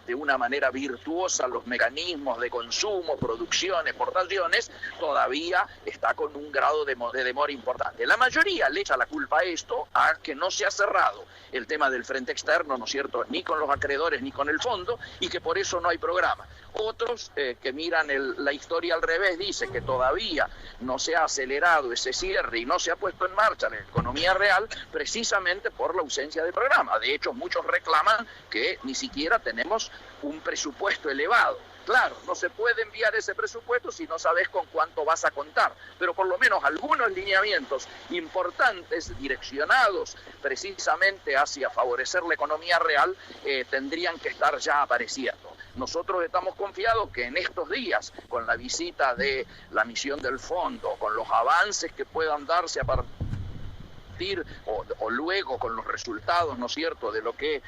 de una manera virtuosa los mecanismos de consumo, producción, exportaciones, todavía está con un grado de demora importante. La mayoría le echa la culpa a esto, a que no se ha cerrado el tema del frente externo, ¿no es cierto?, ni con los acreedores ni con el fondo, y que por eso no hay programa. Otros que miran la historia al revés dicen que todavía no se ha acelerado ese cierre y no se ha puesto en marcha la economía real precisamente por la ausencia de programa. De hecho, muchos reclaman que ni siquiera tenemos un presupuesto elevado. Claro, no se puede enviar ese presupuesto si no sabes con cuánto vas a contar, pero por lo menos algunos lineamientos importantes direccionados precisamente hacia favorecer la economía real tendrían que estar ya apareciendo. Nosotros estamos confiados que en estos días, con la visita de la misión del fondo, con los avances que puedan darse a partir o luego con los resultados, ¿no es cierto?, de lo que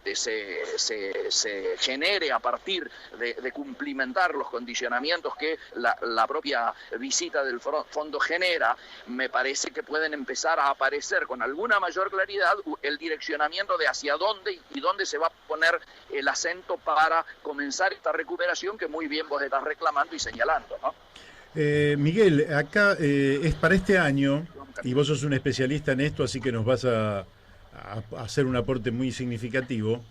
se genere a partir de cumplimentar los condicionamientos que la propia visita del fondo genera, me parece que pueden empezar a aparecer con alguna mayor claridad el direccionamiento de hacia dónde y dónde se va a poner el acento para comenzar esta recuperación que muy bien vos estás reclamando y señalando, ¿no? Miguel, acá es para este año, y vos sos un especialista en esto, así que nos vas a hacer un aporte muy significativo.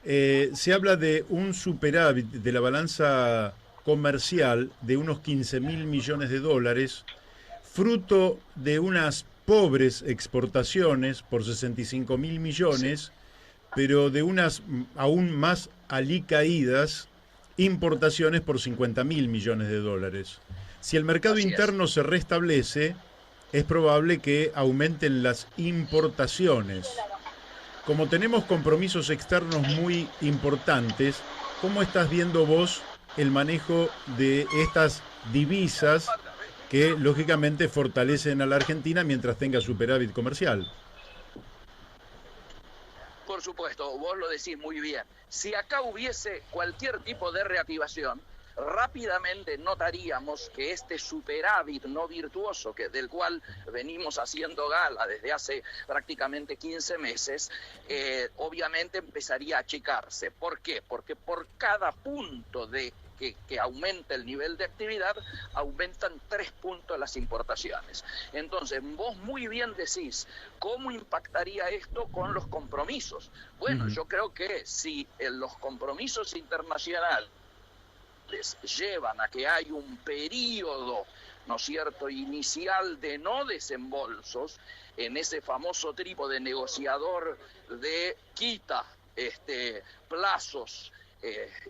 Se habla de un superávit de la balanza comercial de unos 15.000 millones de dólares, fruto de unas pobres exportaciones por 65.000 millones, pero de unas aún más alicaídas importaciones por 50.000 millones de dólares. Si el mercado interno se restablece, es probable que aumenten las importaciones. Como tenemos compromisos externos muy importantes, ¿cómo estás viendo vos el manejo de estas divisas que lógicamente fortalecen a la Argentina mientras tenga superávit comercial? Por supuesto, vos lo decís muy bien. Si acá hubiese cualquier tipo de reactivación, rápidamente notaríamos que este superávit no virtuoso, del cual venimos haciendo gala desde hace prácticamente 15 meses, obviamente empezaría a achicarse. ¿Por qué? Porque por cada punto que aumenta el nivel de actividad, aumentan 3 puntos las importaciones. Entonces, vos muy bien decís, ¿cómo impactaría esto con los compromisos? Bueno, yo creo que si los compromisos internacionales llevan a que hay un periodo, ¿no es cierto?, inicial de no desembolsos en ese famoso trípode negociador de quita, plazos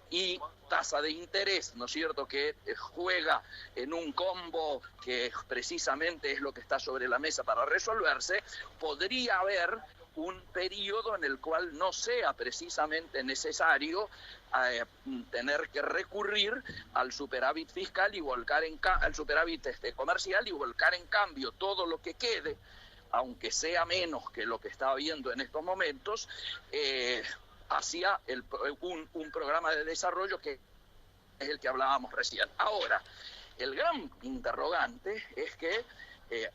y tasa de interés, ¿no es cierto?, que juega en un combo que precisamente es lo que está sobre la mesa para resolverse, podría haber un periodo en el cual no sea precisamente necesario tener que recurrir al superávit fiscal y volcar al superávit comercial y volcar en cambio todo lo que quede, aunque sea menos que lo que está habiendo en estos momentos, hacia un programa de desarrollo que es el que hablábamos recién. Ahora, el gran interrogante es que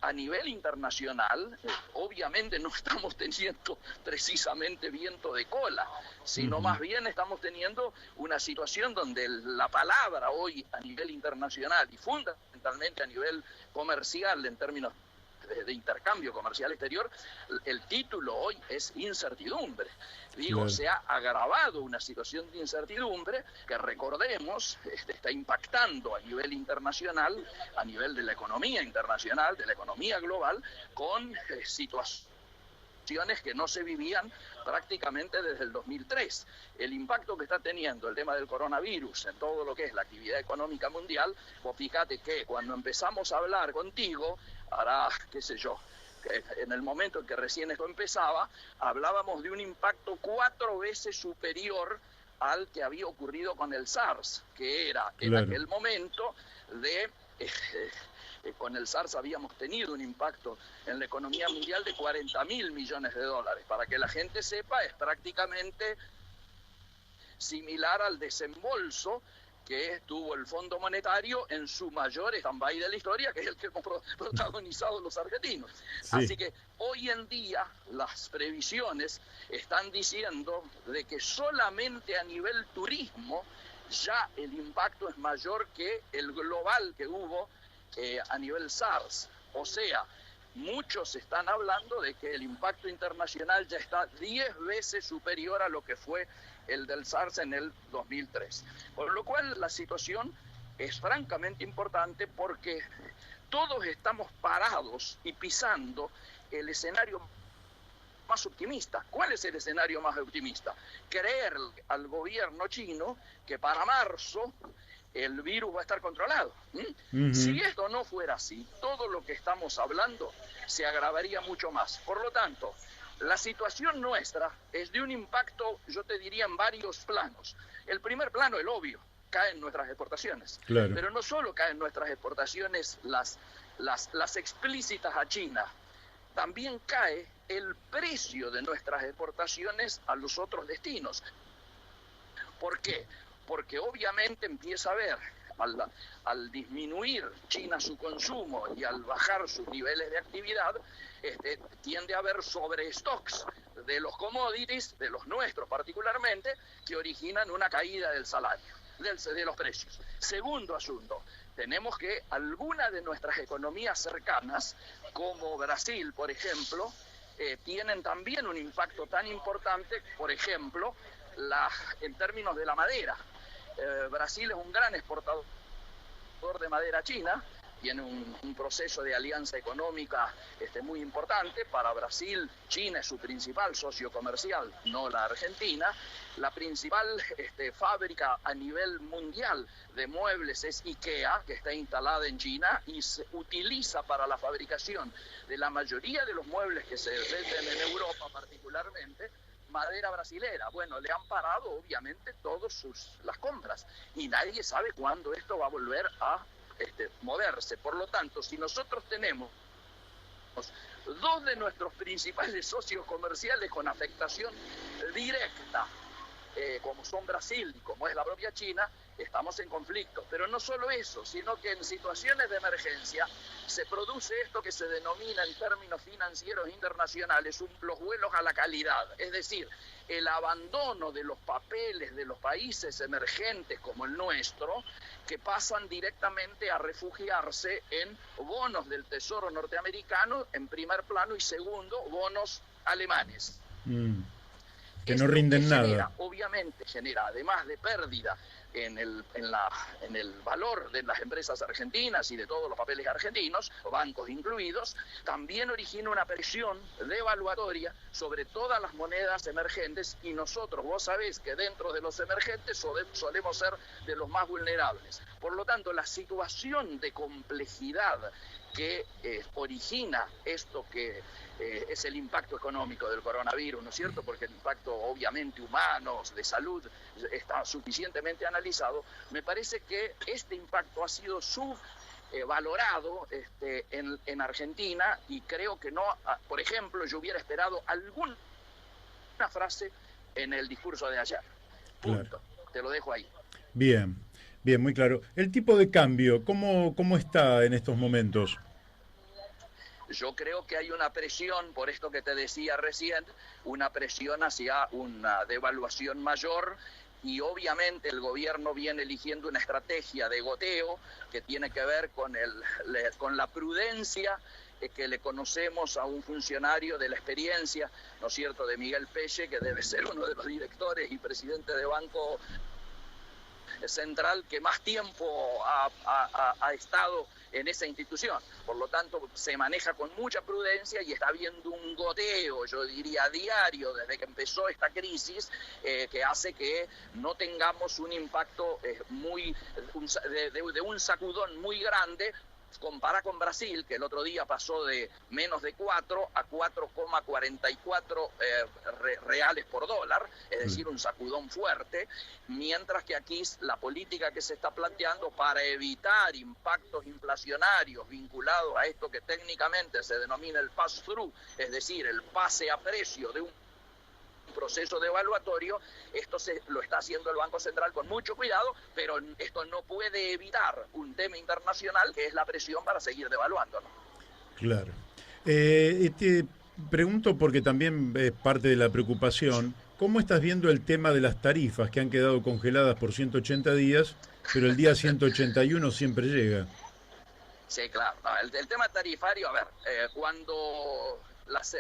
a nivel internacional, obviamente no estamos teniendo precisamente viento de cola, sino más bien estamos teniendo una situación donde la palabra hoy a nivel internacional y fundamentalmente a nivel comercial en términos de intercambio comercial exterior, el título hoy es incertidumbre. Digo, claro, se ha agravado una situación de incertidumbre que, recordemos, está impactando a nivel internacional, a nivel de la economía internacional, de la economía global, con situaciones que no se vivían prácticamente desde el 2003. El impacto que está teniendo el tema del coronavirus en todo lo que es la actividad económica mundial, pues fíjate que cuando empezamos a hablar contigo, hará, qué sé yo, en el momento en que recién esto empezaba, hablábamos de un impacto 4 veces superior al que había ocurrido con el SARS, que era en aquel momento de... con el SARS habíamos tenido un impacto en la economía mundial de 40.000 millones de dólares. Para que la gente sepa, es prácticamente similar al desembolso que tuvo el Fondo Monetario en su mayor stand-by de la historia, que es el que hemos protagonizado los argentinos. Sí. Así que hoy en día las previsiones están diciendo de que solamente a nivel turismo ya el impacto es mayor que el global que hubo a nivel SARS. O sea, muchos están hablando de que el impacto internacional ya está 10 veces superior a lo que fue el del SARS en el 2003. Por lo cual la situación es francamente importante porque todos estamos parados y pisando el escenario más optimista. ¿Cuál es el escenario más optimista? Creer al gobierno chino que para marzo el virus va a estar controlado. Si esto no fuera así, todo lo que estamos hablando se agravaría mucho más. Por lo tanto, la situación nuestra es de un impacto, yo te diría, en varios planos. El primer plano, el obvio, caen nuestras exportaciones. Claro. Pero no solo caen nuestras exportaciones las explícitas a China, también cae el precio de nuestras exportaciones a los otros destinos. ¿Por qué? Porque obviamente empieza a haber, al disminuir China su consumo y al bajar sus niveles de actividad, tiende a haber sobrestocks de los commodities, de los nuestros particularmente, que originan una caída del salario, de los precios. Segundo asunto, tenemos que algunas de nuestras economías cercanas, como Brasil, por ejemplo, tienen también un impacto tan importante, por ejemplo, en términos de la madera. Brasil es un gran exportador de madera china, tiene un proceso de alianza económica muy importante. Para Brasil, China es su principal socio comercial, no la Argentina. La principal fábrica a nivel mundial de muebles es IKEA, que está instalada en China y se utiliza para la fabricación de la mayoría de los muebles que se venden en Europa particularmente, madera brasilera. Bueno, le han parado obviamente todas las compras y nadie sabe cuándo esto va a volver a moverse. Por lo tanto, si nosotros tenemos dos de nuestros principales socios comerciales con afectación directa, como son Brasil y como es la propia China, estamos en conflicto. Pero no solo eso, sino que en situaciones de emergencia se produce esto que se denomina en términos financieros internacionales los vuelos a la calidad, es decir, el abandono de los papeles de los países emergentes como el nuestro, que pasan directamente a refugiarse en bonos del Tesoro norteamericano en primer plano y segundo, bonos alemanes. Que no rinden nada. Obviamente genera, además de pérdida en el valor de las empresas argentinas y de todos los papeles argentinos, bancos incluidos, también origina una presión devaluatoria sobre todas las monedas emergentes y nosotros, vos sabés que dentro de los emergentes solemos ser de los más vulnerables. Por lo tanto, la situación de complejidad que origina esto que es el impacto económico del coronavirus, ¿no es cierto? Porque el impacto obviamente humano, de salud, está suficientemente analizado. Me parece que este impacto ha sido subvalorado en Argentina y creo que no, por ejemplo, yo hubiera esperado alguna frase en el discurso de ayer. Punto. Claro. Te lo dejo ahí. Bien, muy claro. El tipo de cambio, ¿cómo está en estos momentos? Yo creo que hay una presión, por esto que te decía recién, una presión hacia una devaluación mayor y obviamente el gobierno viene eligiendo una estrategia de goteo que tiene que ver con la prudencia que le conocemos a un funcionario de la experiencia, ¿no es cierto?, de Miguel Pelle, que debe ser uno de los directores y presidente de Banco Central que más tiempo ha estado en esa institución. Por lo tanto, se maneja con mucha prudencia y está habiendo un goteo, yo diría diario, desde que empezó esta crisis, que hace que no tengamos un impacto de un sacudón muy grande, Compara con Brasil, que el otro día pasó de menos de 4 a 4,44 reales por dólar, es decir, un sacudón fuerte, mientras que aquí la política que se está planteando para evitar impactos inflacionarios vinculados a esto que técnicamente se denomina el pass-through, es decir, el pase a precio de un proceso devaluatorio, esto lo está haciendo el Banco Central con mucho cuidado, pero esto no puede evitar un tema internacional que es la presión para seguir devaluando, ¿no? Claro. Te pregunto porque también es parte de la preocupación, ¿cómo estás viendo el tema de las tarifas que han quedado congeladas por 180 días, pero el día 181 siempre llega? Sí, claro. No, el tema tarifario, a ver, cuando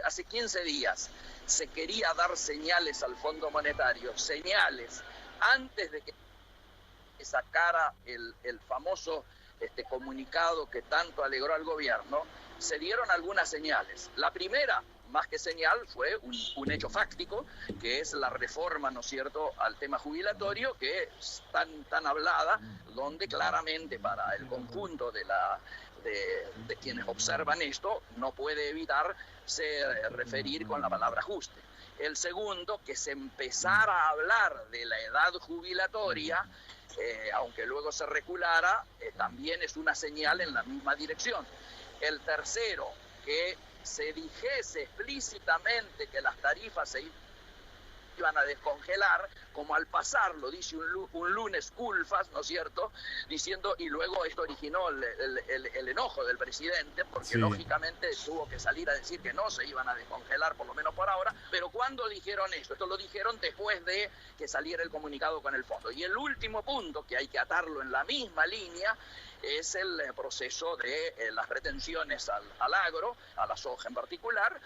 hace 15 días se quería dar señales al Fondo Monetario, señales, antes de que sacara el famoso comunicado que tanto alegró al gobierno, se dieron algunas señales. La primera, más que señal, fue un hecho fáctico, que es la reforma, ¿no es cierto?, al tema jubilatorio, que es tan hablada, donde claramente para el conjunto de quienes observan esto, no puede evitarse referir con la palabra ajuste. El segundo, que se empezara a hablar de la edad jubilatoria, aunque luego se reculara, también es una señal en la misma dirección. El tercero, que se dijese explícitamente que las tarifas se iban a descongelar, como al pasar lo dice un lunes culfas, ¿no es cierto?, diciendo, y luego esto originó el enojo del presidente, porque Sí. lógicamente tuvo que salir a decir que no se iban a descongelar, por lo menos por ahora, pero ¿cuándo dijeron esto? Esto lo dijeron después de que saliera el comunicado con el fondo. Y el último punto, que hay que atarlo en la misma línea, es el proceso de las retenciones al agro, a la soja en particular,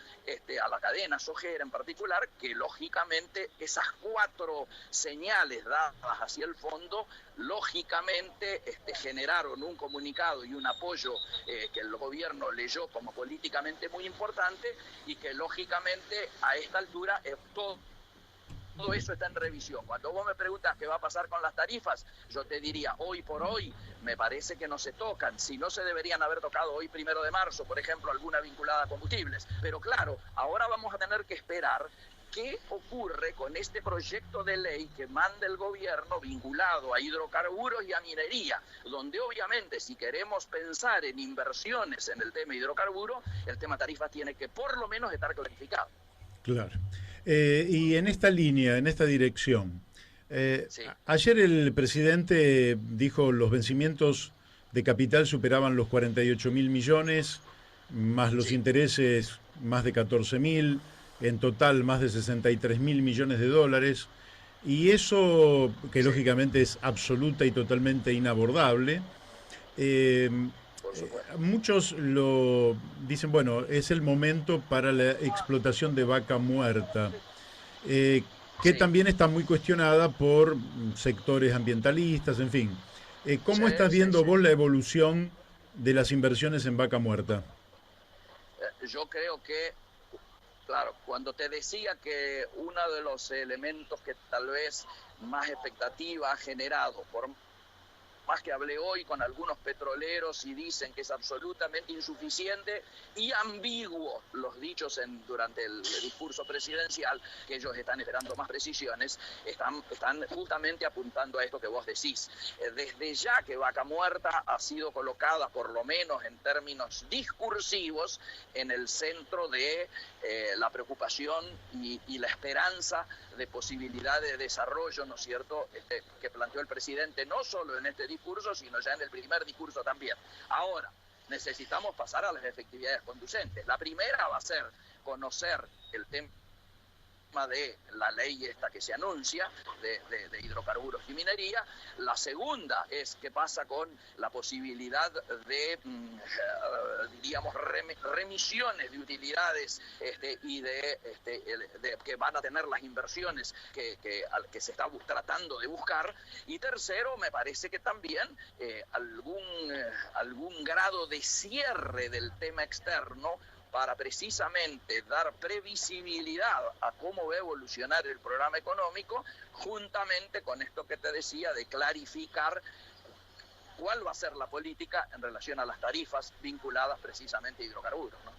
a la cadena sojera en particular, que lógicamente esas 4 señales dadas hacia el fondo, lógicamente generaron un comunicado y un apoyo que el gobierno leyó como políticamente muy importante y que lógicamente a esta altura todo eso está en revisión. Cuando vos me preguntas qué va a pasar con las tarifas, yo te diría, hoy por hoy, me parece que no se tocan. Si no se deberían haber tocado hoy 1 de marzo, por ejemplo, alguna vinculada a combustibles. Pero claro, ahora vamos a tener que esperar qué ocurre con este proyecto de ley que manda el gobierno vinculado a hidrocarburos y a minería, donde obviamente si queremos pensar en inversiones en el tema hidrocarburos, el tema tarifas tiene que por lo menos estar clarificado. Claro. Y en esta línea, en esta dirección, Sí. ayer el presidente dijo los vencimientos de capital superaban los 48.000 millones, más los Sí. intereses más de 14.000, en total más de 63.000 millones de dólares, y eso que Sí. lógicamente es absoluta y totalmente inabordable. Eh, Por supuesto. Muchos lo dicen, bueno, es el momento para la explotación de vaca muerta, que Sí. también está muy cuestionada por sectores ambientalistas, en fin. Sí, ¿Cómo estás sí, viendo sí. vos la evolución de las inversiones en vaca muerta? Yo creo que, claro, cuando te decía que uno de los elementos que tal vez más expectativa ha generado, por más que hablé hoy con algunos petroleros y dicen que es absolutamente insuficiente y ambiguo los dichos durante el discurso presidencial, que ellos están esperando más precisiones, están justamente apuntando a esto que vos decís. Desde ya que Vaca Muerta ha sido colocada, por lo menos en términos discursivos, en el centro de la preocupación y la esperanza de posibilidad de desarrollo, ¿no es cierto?, que planteó el presidente, no solo en este discurso, sino ya en el primer discurso también. Ahora, necesitamos pasar a las efectividades conducentes. La primera va a ser conocer el tema de la ley esta que se anuncia de hidrocarburos y minería. La segunda es qué pasa con la posibilidad de, diríamos, remisiones de utilidades y de que van a tener las inversiones que se está tratando de buscar. Y tercero, me parece que también algún grado de cierre del tema externo para precisamente dar previsibilidad a cómo va a evolucionar el programa económico, juntamente con esto que te decía de clarificar cuál va a ser la política en relación a las tarifas vinculadas precisamente a hidrocarburos, ¿no?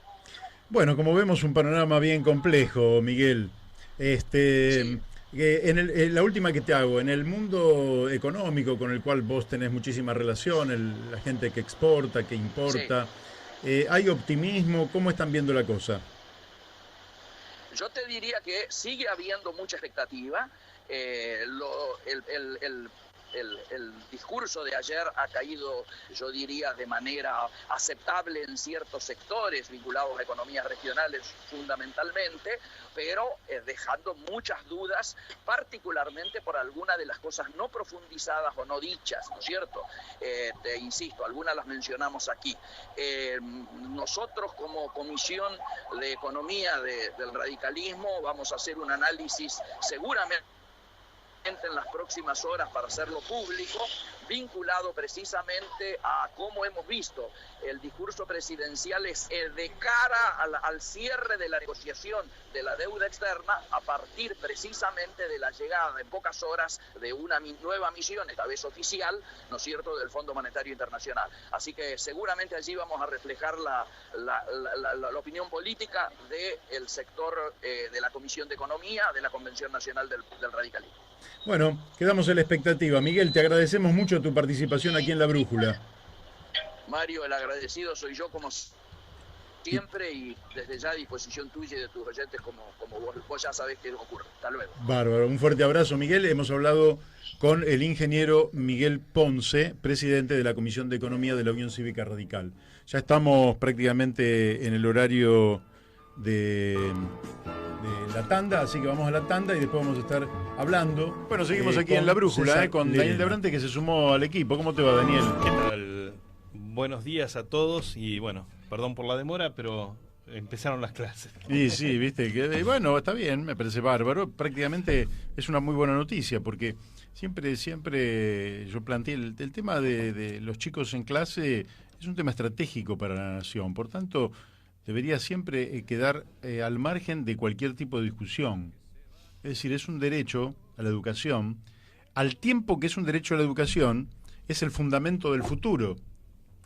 Bueno, como vemos, un panorama bien complejo, Miguel. Sí. En la última que te hago, en el mundo económico con el cual vos tenés muchísima relación, la gente que exporta, que Sí, importa, ¿hay optimismo? ¿Cómo están viendo la cosa? yo te diría que sigue habiendo mucha expectativa. El discurso de ayer ha caído, yo diría, de manera aceptable en ciertos sectores vinculados a economías regionales fundamentalmente, pero dejando muchas dudas, particularmente por algunas de las cosas no profundizadas o no dichas, ¿no es cierto? Te insisto, algunas las mencionamos aquí. Nosotros como Comisión de Economía del Radicalismo vamos a hacer un análisis seguramente en las próximas horas para hacerlo público, vinculado precisamente a cómo hemos visto el discurso presidencial es de cara al cierre de la negociación de la deuda externa a partir precisamente de la llegada en pocas horas de una nueva misión, esta vez oficial, ¿no es cierto?, del Fondo Monetario Internacional. Así que seguramente allí vamos a reflejar la opinión política del sector de la Comisión de Economía de la Convención Nacional del Radicalismo. Bueno, quedamos en la expectativa. Miguel, te agradecemos mucho tu participación aquí en La Brújula. Mario, el agradecido soy yo como siempre y desde ya a disposición tuya y de tus oyentes como vos ya sabés que ocurre. Hasta luego. Bárbaro, un fuerte abrazo, Miguel. Hemos hablado con el ingeniero Miguel Ponce, presidente de la Comisión de Economía de la Unión Cívica Radical. Ya estamos prácticamente en el horario de la tanda, así que vamos a la tanda y después vamos a estar hablando. Bueno, seguimos aquí en La Brújula con Daniel Debrante, que se sumó al equipo. ¿Cómo te va, Daniel? ¿Qué tal? Buenos días a todos y bueno, perdón por la demora, pero empezaron las clases. Y sí, viste, que bueno, está bien, me parece bárbaro. Prácticamente es una muy buena noticia porque siempre yo planteé el tema de los chicos en clase es un tema estratégico para la nación. Por tanto, debería siempre quedar al margen de cualquier tipo de discusión. Es decir, es un derecho a la educación. Al tiempo que es un derecho a la educación, es el fundamento del futuro,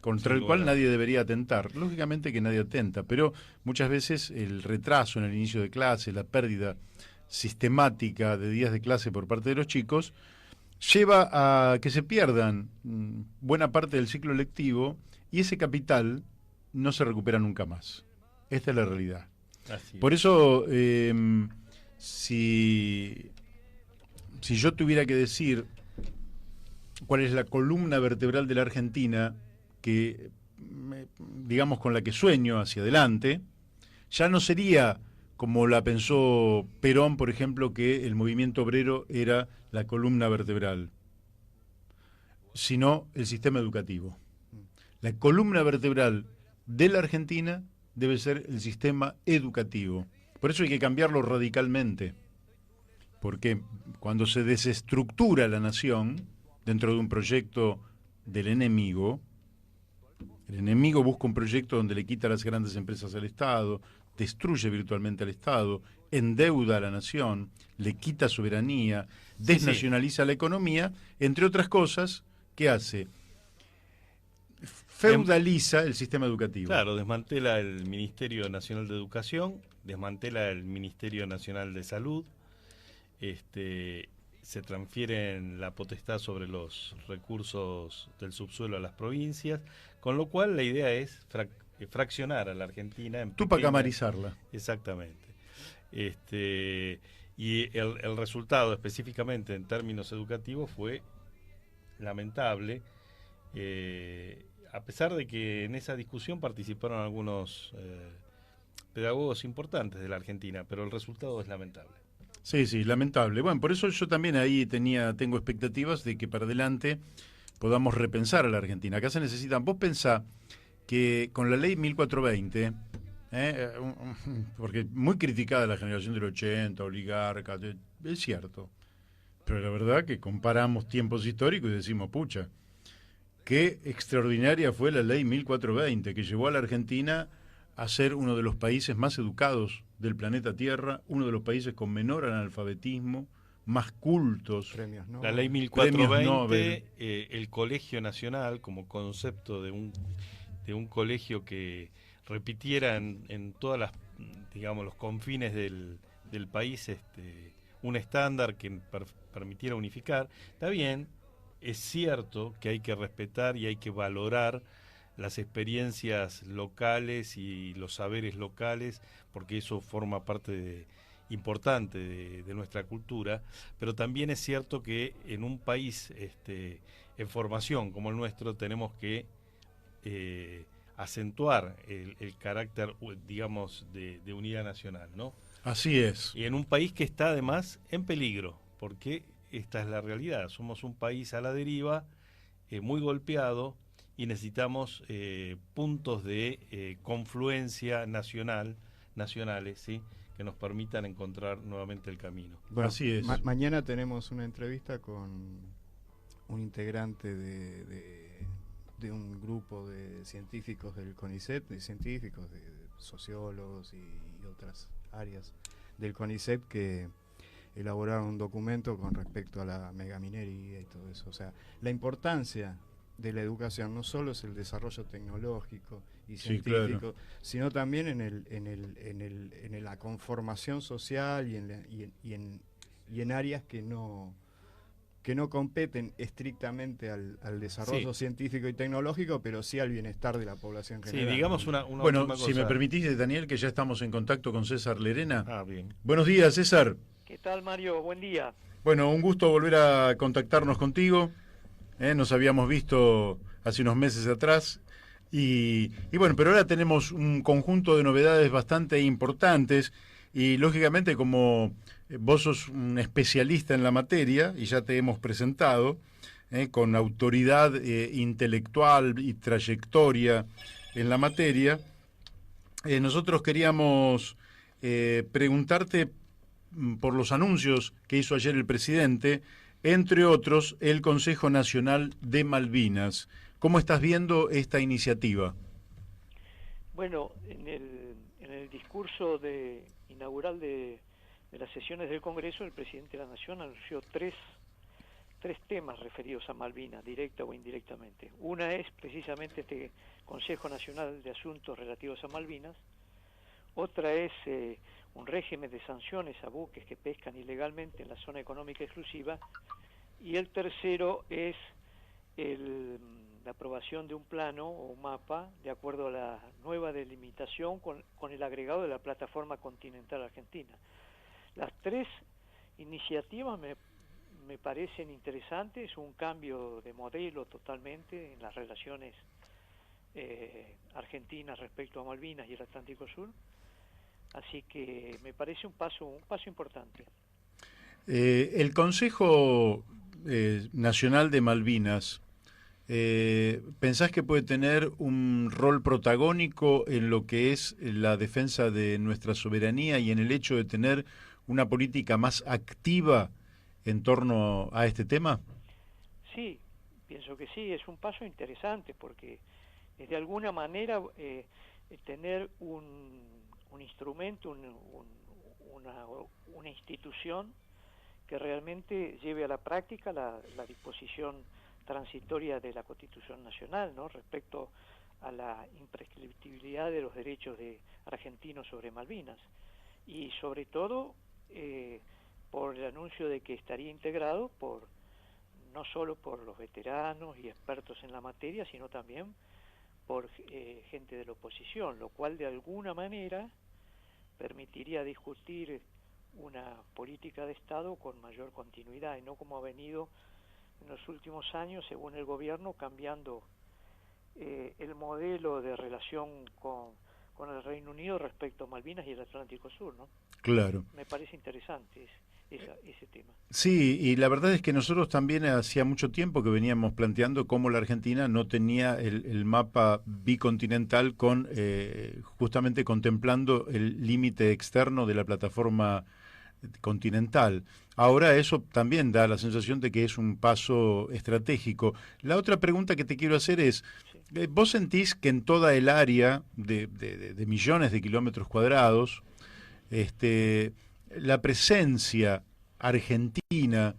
contra el cual nadie debería atentar. Lógicamente que nadie atenta, pero muchas veces el retraso en el inicio de clase, la pérdida sistemática de días de clase por parte de los chicos, lleva a que se pierdan buena parte del ciclo lectivo y ese capital no se recupera nunca más. Esta es la realidad. Por eso, si yo tuviera que decir cuál es la columna vertebral de la Argentina, que digamos con la que sueño hacia adelante, ya no sería como la pensó Perón, por ejemplo, que el movimiento obrero era la columna vertebral, sino el sistema educativo. La columna vertebral de la Argentina debe ser el sistema educativo. Por eso hay que cambiarlo radicalmente, porque cuando se desestructura la nación dentro de un proyecto del enemigo, el enemigo busca un proyecto donde le quita las grandes empresas al Estado, destruye virtualmente al Estado, endeuda a la nación, le quita soberanía, desnacionaliza la economía, entre otras cosas, ¿qué hace? Feudaliza el sistema educativo. Claro, desmantela el Ministerio Nacional de Educación, desmantela el Ministerio Nacional de Salud, se transfieren la potestad sobre los recursos del subsuelo a las provincias, con lo cual la idea es fraccionar a la Argentina en tupacamarizarla. Exactamente. Y el resultado específicamente en términos educativos fue lamentable, a pesar de que en esa discusión participaron algunos pedagogos importantes de la Argentina, pero el resultado es lamentable. Sí, lamentable. Bueno, por eso yo también ahí tengo expectativas de que para adelante podamos repensar a la Argentina. Acá se necesitan, vos pensá que con la ley 1420, porque muy criticada la generación del 80, oligarca, es cierto, pero la verdad que comparamos tiempos históricos y decimos, pucha, qué extraordinaria fue la ley 1420, que llevó a la Argentina a ser uno de los países más educados del planeta Tierra, uno de los países con menor analfabetismo, más cultos. Premios Nobel. La ley Premios 1420, Nobel. El Colegio Nacional como concepto de un colegio que repitiera en todas las, digamos, los confines del país un estándar que permitiera unificar. Está bien, es cierto que hay que respetar y hay que valorar las experiencias locales y los saberes locales, porque eso forma parte importante de nuestra cultura, pero también es cierto que en un país en formación como el nuestro tenemos que acentuar el carácter, digamos, de unidad nacional, ¿no? Así es. Y en un país que está además en peligro, porque esta es la realidad. Somos un país a la deriva, muy golpeado, y necesitamos puntos de confluencia nacionales, ¿sí?, que nos permitan encontrar nuevamente el camino. Bueno, así es. Mañana tenemos una entrevista con un integrante de un grupo de científicos del CONICET, de científicos, de sociólogos y otras áreas del CONICET que elaboraron un documento con respecto a la megaminería y todo eso. O sea, la importancia de la educación no solo es el desarrollo tecnológico y científico, claro, sino también en la conformación social y en áreas que no competen estrictamente al desarrollo científico y tecnológico, pero sí al bienestar de la población general. Sí, digamos una Bueno, última si cosa. me permitís, Daniel, que ya estamos en contacto con César Lerena. Ah, bien. Buenos días, César. ¿Qué tal, Mario? Buen día. Bueno, un gusto volver a contactarnos contigo. Nos habíamos visto hace unos meses atrás. Y bueno, pero ahora tenemos un conjunto de novedades bastante importantes. Y lógicamente, como vos sos un especialista en la materia, y ya te hemos presentado, con autoridad intelectual y trayectoria en la materia, nosotros queríamos preguntarte por los anuncios que hizo ayer el presidente, entre otros, el Consejo Nacional de Malvinas. ¿Cómo estás viendo esta iniciativa? Bueno, en el discurso inaugural de las sesiones del Congreso, el presidente de la Nación anunció tres temas referidos a Malvinas, directa o indirectamente. Una es precisamente este Consejo Nacional de Asuntos relativos a Malvinas. Otra es un régimen de sanciones a buques que pescan ilegalmente en la zona económica exclusiva. Y el tercero es la aprobación de un plano o un mapa de acuerdo a la nueva delimitación con el agregado de la plataforma continental argentina. Las tres iniciativas me parecen interesantes, un cambio de modelo totalmente en las relaciones argentinas respecto a Malvinas y el Atlántico Sur, así que me parece un paso importante. El Consejo Nacional de Malvinas, ¿pensás que puede tener un rol protagónico en lo que es la defensa de nuestra soberanía y en el hecho de tener una política más activa en torno a este tema? Sí, pienso que sí, es un paso interesante porque es de alguna manera tener un instrumento, una institución que realmente lleve a la práctica la disposición transitoria de la Constitución Nacional, ¿no?, respecto a la imprescriptibilidad de los derechos de argentinos sobre Malvinas, y sobre todo por el anuncio de que estaría integrado no solo por los veteranos y expertos en la materia, sino también por gente de la oposición, lo cual de alguna manera permitiría discutir una política de Estado con mayor continuidad y no como ha venido en los últimos años, según el gobierno, cambiando el modelo de relación con el Reino Unido respecto a Malvinas y el Atlántico Sur, ¿no? Claro. Me parece interesante ese tema. Sí, y la verdad es que nosotros también hacía mucho tiempo que veníamos planteando cómo la Argentina no tenía el mapa bicontinental con justamente contemplando el límite externo de la plataforma continental. Ahora eso también da la sensación de que es un paso estratégico. La otra pregunta que te quiero hacer es, ¿vos sentís que en toda el área de millones de kilómetros cuadrados, la presencia Argentina,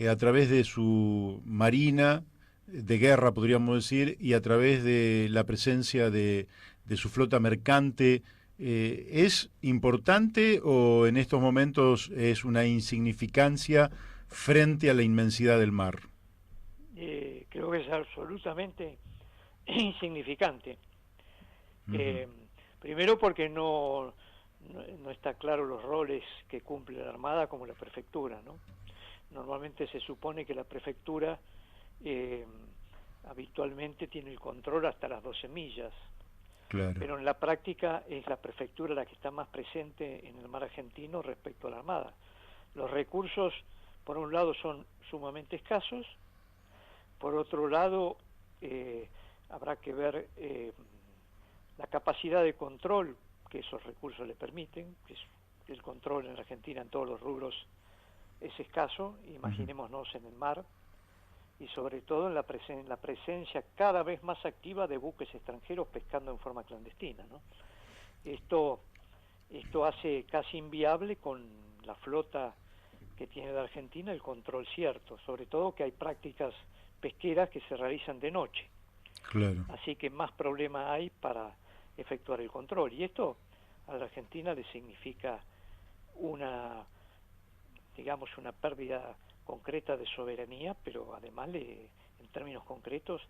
a través de su marina de guerra, podríamos decir, y a través de la presencia de su flota mercante, ¿es importante o en estos momentos es una insignificancia frente a la inmensidad del mar? Creo que es absolutamente insignificante. Ujú. Primero porque no está claro los roles que cumple la Armada como la prefectura, ¿no? Normalmente se supone que la prefectura habitualmente tiene el control hasta las 12 millas, Claro. pero en la práctica es la prefectura la que está más presente en el mar argentino respecto a la Armada. Los recursos, por un lado, son sumamente escasos, por otro lado, habrá que ver la capacidad de control que esos recursos le permiten, que es el control en Argentina en todos los rubros es escaso, imaginémonos en el mar, y sobre todo en la presencia cada vez más activa de buques extranjeros pescando en forma clandestina, ¿no? Esto hace casi inviable con la flota que tiene la Argentina el control cierto, sobre todo que hay prácticas pesqueras que se realizan de noche, Claro. así que más problema hay para efectuar el control, y esto a la Argentina le significa una pérdida concreta de soberanía, pero además en términos concretos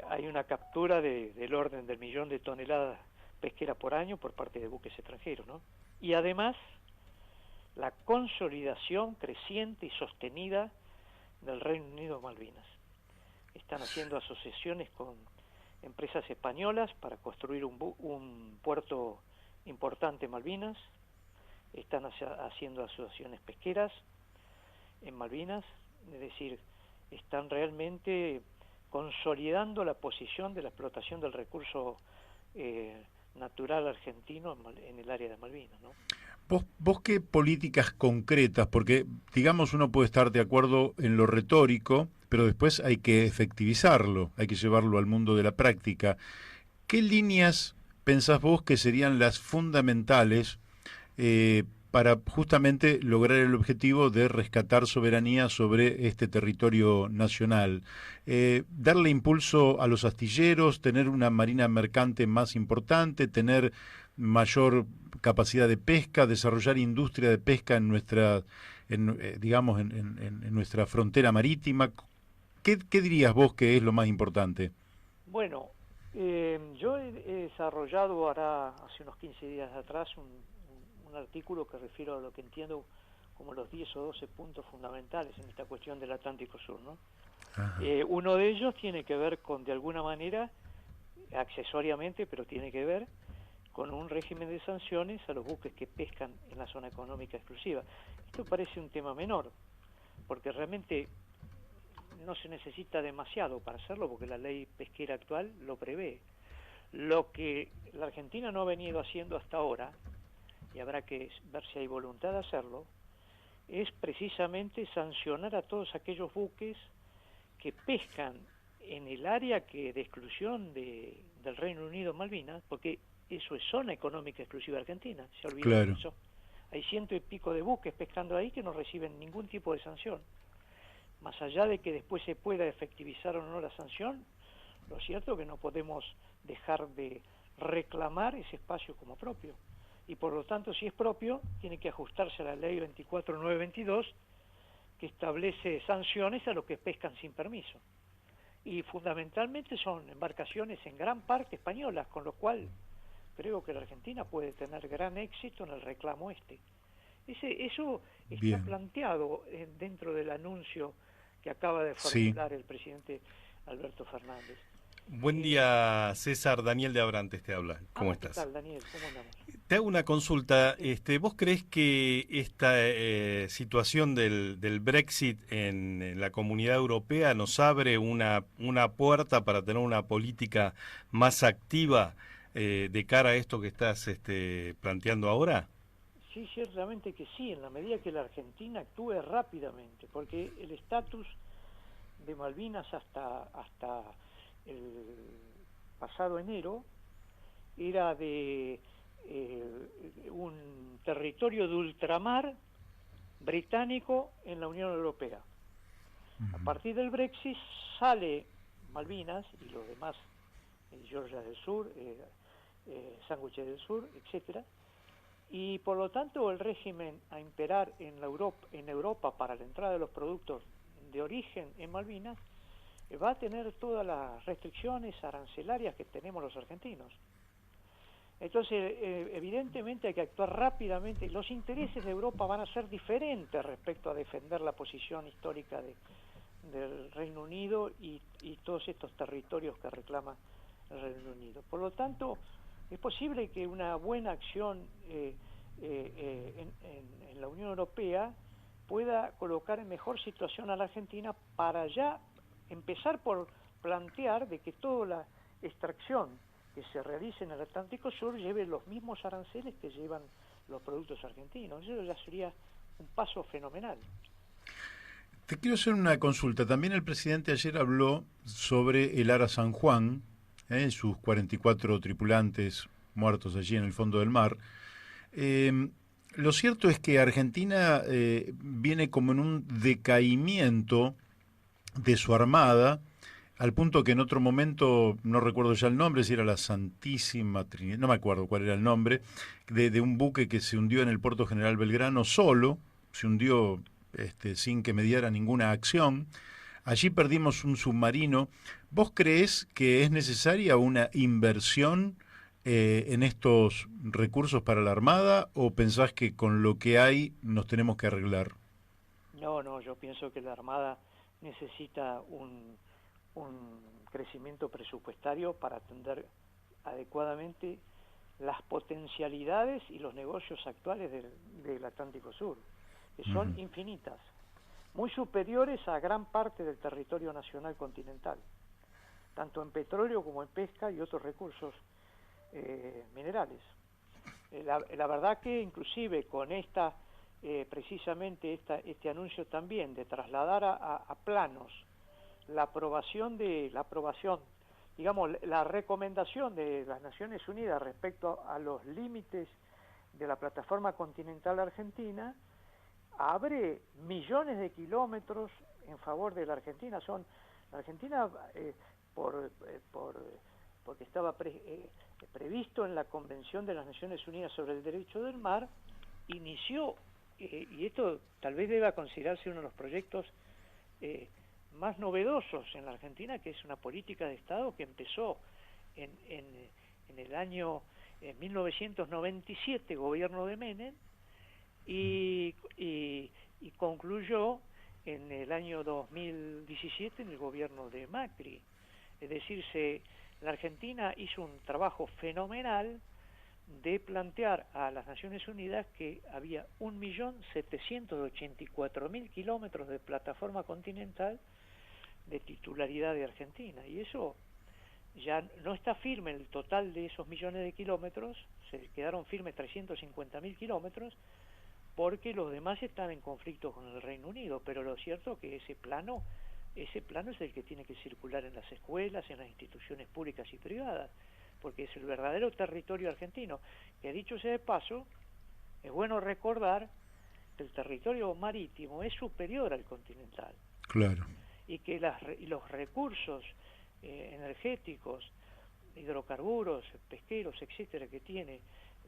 hay una captura del orden del 1.000.000 de toneladas pesqueras por año por parte de buques extranjeros, ¿no? Y además la consolidación creciente y sostenida del Reino Unido de Malvinas. Están haciendo asociaciones con empresas españolas para construir un puerto importante en Malvinas, están haciendo asociaciones pesqueras en Malvinas, es decir, están realmente consolidando la posición de la explotación del recurso natural argentino en el área de Malvinas, ¿no? ¿Vos qué políticas concretas? Porque, digamos, uno puede estar de acuerdo en lo retórico, pero después hay que efectivizarlo, hay que llevarlo al mundo de la práctica. ¿Qué líneas pensás vos que serían las fundamentales para justamente lograr el objetivo de rescatar soberanía sobre este territorio nacional? Darle impulso a los astilleros, tener una marina mercante más importante, tener mayor capacidad de pesca, desarrollar industria de pesca en nuestra, digamos, en nuestra frontera marítima. ¿Qué dirías vos que es lo más importante? Bueno, yo he desarrollado hace unos 15 días atrás un artículo que refiero a lo que entiendo como los 10 o 12 puntos fundamentales en esta cuestión del Atlántico Sur, ¿no? Uno de ellos tiene que ver con, de alguna manera, accesoriamente, pero tiene que ver con un régimen de sanciones a los buques que pescan en la zona económica exclusiva. Esto parece un tema menor, porque realmente no se necesita demasiado para hacerlo, porque la ley pesquera actual lo prevé. Lo que la Argentina no ha venido haciendo hasta ahora, y habrá que ver si hay voluntad de hacerlo, es precisamente sancionar a todos aquellos buques que pescan en el área de exclusión del Reino Unido Malvinas, porque eso es zona económica exclusiva argentina, se olvidó de eso. Hay 100 y pico de buques pescando ahí que no reciben ningún tipo de sanción. Más allá de que después se pueda efectivizar o no la sanción, lo cierto es que no podemos dejar de reclamar ese espacio como propio. Y por lo tanto, si es propio, tiene que ajustarse a la ley 24922, que establece sanciones a los que pescan sin permiso. Y fundamentalmente son embarcaciones en gran parte españolas, con lo cual creo que la Argentina puede tener gran éxito en el reclamo este. Eso está planteado dentro del anuncio que acaba de formular el presidente Alberto Fernández. Buen día, César. Daniel de Abrantes te habla. ¿Cómo estás? ¿Qué tal, Daniel? ¿Cómo andamos? Te hago una consulta. ¿Vos crees que esta situación del Brexit en la Comunidad Europea nos abre una puerta para tener una política más activa de cara a esto que estás planteando ahora? Sí, ciertamente que sí, en la medida que la Argentina actúe rápidamente, porque el estatus de Malvinas hasta el pasado enero era de un territorio de ultramar británico en la Unión Europea. A partir del Brexit sale Malvinas y los demás, Georgia del Sur, Sándwiches del Sur, etcétera, y por lo tanto el régimen a imperar en Europa para la entrada de los productos de origen en Malvinas va a tener todas las restricciones arancelarias que tenemos los argentinos. Entonces, evidentemente hay que actuar rápidamente. Los intereses de Europa van a ser diferentes respecto a defender la posición histórica del Reino Unido y todos estos territorios que reclama el Reino Unido. Por lo tanto, es posible que una buena acción en la Unión Europea pueda colocar en mejor situación a la Argentina para ya empezar por plantear de que toda la extracción que se realice en el Atlántico Sur lleve los mismos aranceles que llevan los productos argentinos. Eso ya sería un paso fenomenal. Te quiero hacer una consulta. También el presidente ayer habló sobre el Ara San Juan, sus 44 tripulantes muertos allí en el fondo del mar. Lo cierto es que Argentina viene como en un decaimiento de su armada, al punto que en otro momento, no recuerdo ya el nombre, si era la Santísima Trinidad, no me acuerdo cuál era el nombre, de un buque que se hundió en el puerto General Belgrano solo, se hundió sin que mediara ninguna acción. Allí perdimos un submarino. ¿Vos creés que es necesaria una inversión en estos recursos para la Armada o pensás que con lo que hay nos tenemos que arreglar? No, yo pienso que la Armada necesita un crecimiento presupuestario para atender adecuadamente las potencialidades y los negocios actuales del Atlántico Sur, que son infinitas, muy superiores a gran parte del territorio nacional continental, tanto en petróleo como en pesca y otros recursos minerales. La verdad que inclusive con precisamente este anuncio también de trasladar a planos la aprobación, digamos, la recomendación de las Naciones Unidas respecto a los límites de la plataforma continental argentina, abre millones de kilómetros en favor de la Argentina. La Argentina, porque estaba previsto en la Convención de las Naciones Unidas sobre el Derecho del Mar, inició, y esto tal vez deba considerarse uno de los proyectos más novedosos en la Argentina, que es una política de Estado que empezó en el año 1997, gobierno de Menem, y concluyó en el año 2017 en el gobierno de Macri. Es decir, la Argentina hizo un trabajo fenomenal de plantear a las Naciones Unidas que había 1.784.000 kilómetros de plataforma continental de titularidad de Argentina, y eso ya no está firme el total de esos millones de kilómetros, se quedaron firmes 350.000 kilómetros, porque los demás están en conflicto con el Reino Unido, pero lo cierto es que ese plano es el que tiene que circular en las escuelas, en las instituciones públicas y privadas, porque es el verdadero territorio argentino, que dicho sea de paso, es bueno recordar que el territorio marítimo es superior al continental. Claro. Y que los recursos energéticos, hidrocarburos, pesqueros, etcétera, que tiene,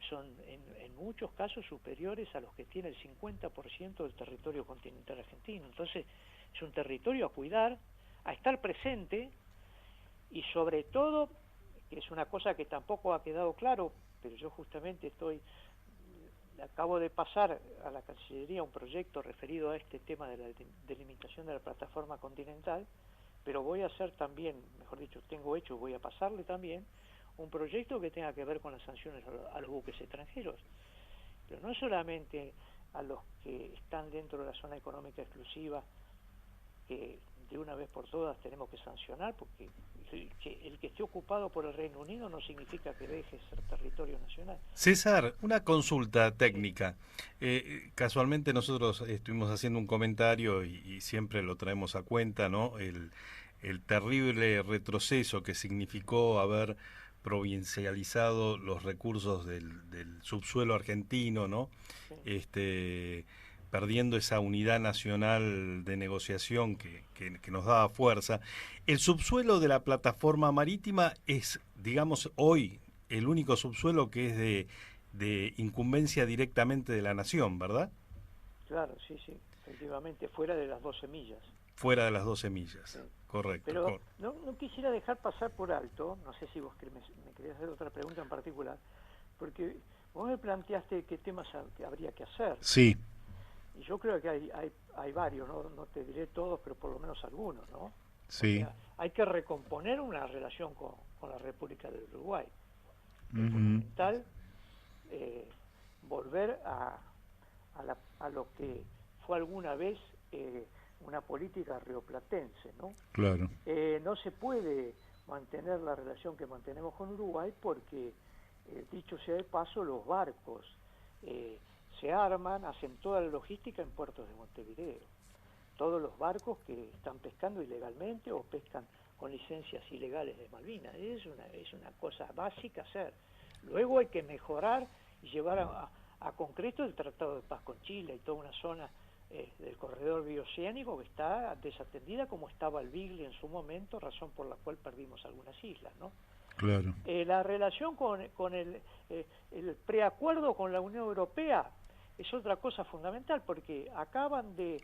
son en muchos casos superiores a los que tiene el 50% del territorio continental argentino. Entonces, es un territorio a cuidar, a estar presente, y sobre todo, que es una cosa que tampoco ha quedado claro, pero yo justamente acabo de pasar a la Cancillería un proyecto referido a este tema de la delimitación de la plataforma continental, pero voy a hacer también, mejor dicho, voy a pasarle también un proyecto que tenga que ver con las sanciones a los buques extranjeros, pero no solamente a los que están dentro de la zona económica exclusiva, que de una vez por todas tenemos que sancionar, porque el que esté ocupado por el Reino Unido no significa que deje de ser territorio nacional. César, una consulta técnica. Casualmente nosotros estuvimos haciendo un comentario y siempre lo traemos a cuenta, ¿no? El terrible retroceso que significó haber provincializado los recursos del subsuelo argentino, ¿no? Sí. perdiendo esa unidad nacional de negociación que nos daba fuerza. El subsuelo de la plataforma marítima es, digamos, hoy el único subsuelo que es de incumbencia directamente de la nación, ¿verdad? Claro, sí, efectivamente, fuera de las 12 millas. Fuera de las 12 millas, sí. Correcto. Pero no quisiera dejar pasar por alto, no sé si vos me querías hacer otra pregunta en particular, porque vos me planteaste qué temas habría que hacer. Sí. Y yo creo que hay varios, no te diré todos, pero por lo menos algunos, ¿no? Sí. O sea, hay que recomponer una relación con la República del Uruguay. Es fundamental volver a lo que fue alguna vez una política rioplatense, ¿no? Claro. No se puede mantener la relación que mantenemos con Uruguay porque, dicho sea de paso, los barcos se arman, hacen toda la logística en puertos de Montevideo. Todos los barcos que están pescando ilegalmente o pescan con licencias ilegales de Malvinas. Es una cosa básica hacer. Luego hay que mejorar y llevar a concreto el Tratado de Paz con Chile y toda una zona del corredor bioceánico que está desatendida como estaba el Beagle en su momento, razón por la cual perdimos algunas islas, ¿no? Claro. La relación con el preacuerdo con la Unión Europea es otra cosa fundamental, porque acaban de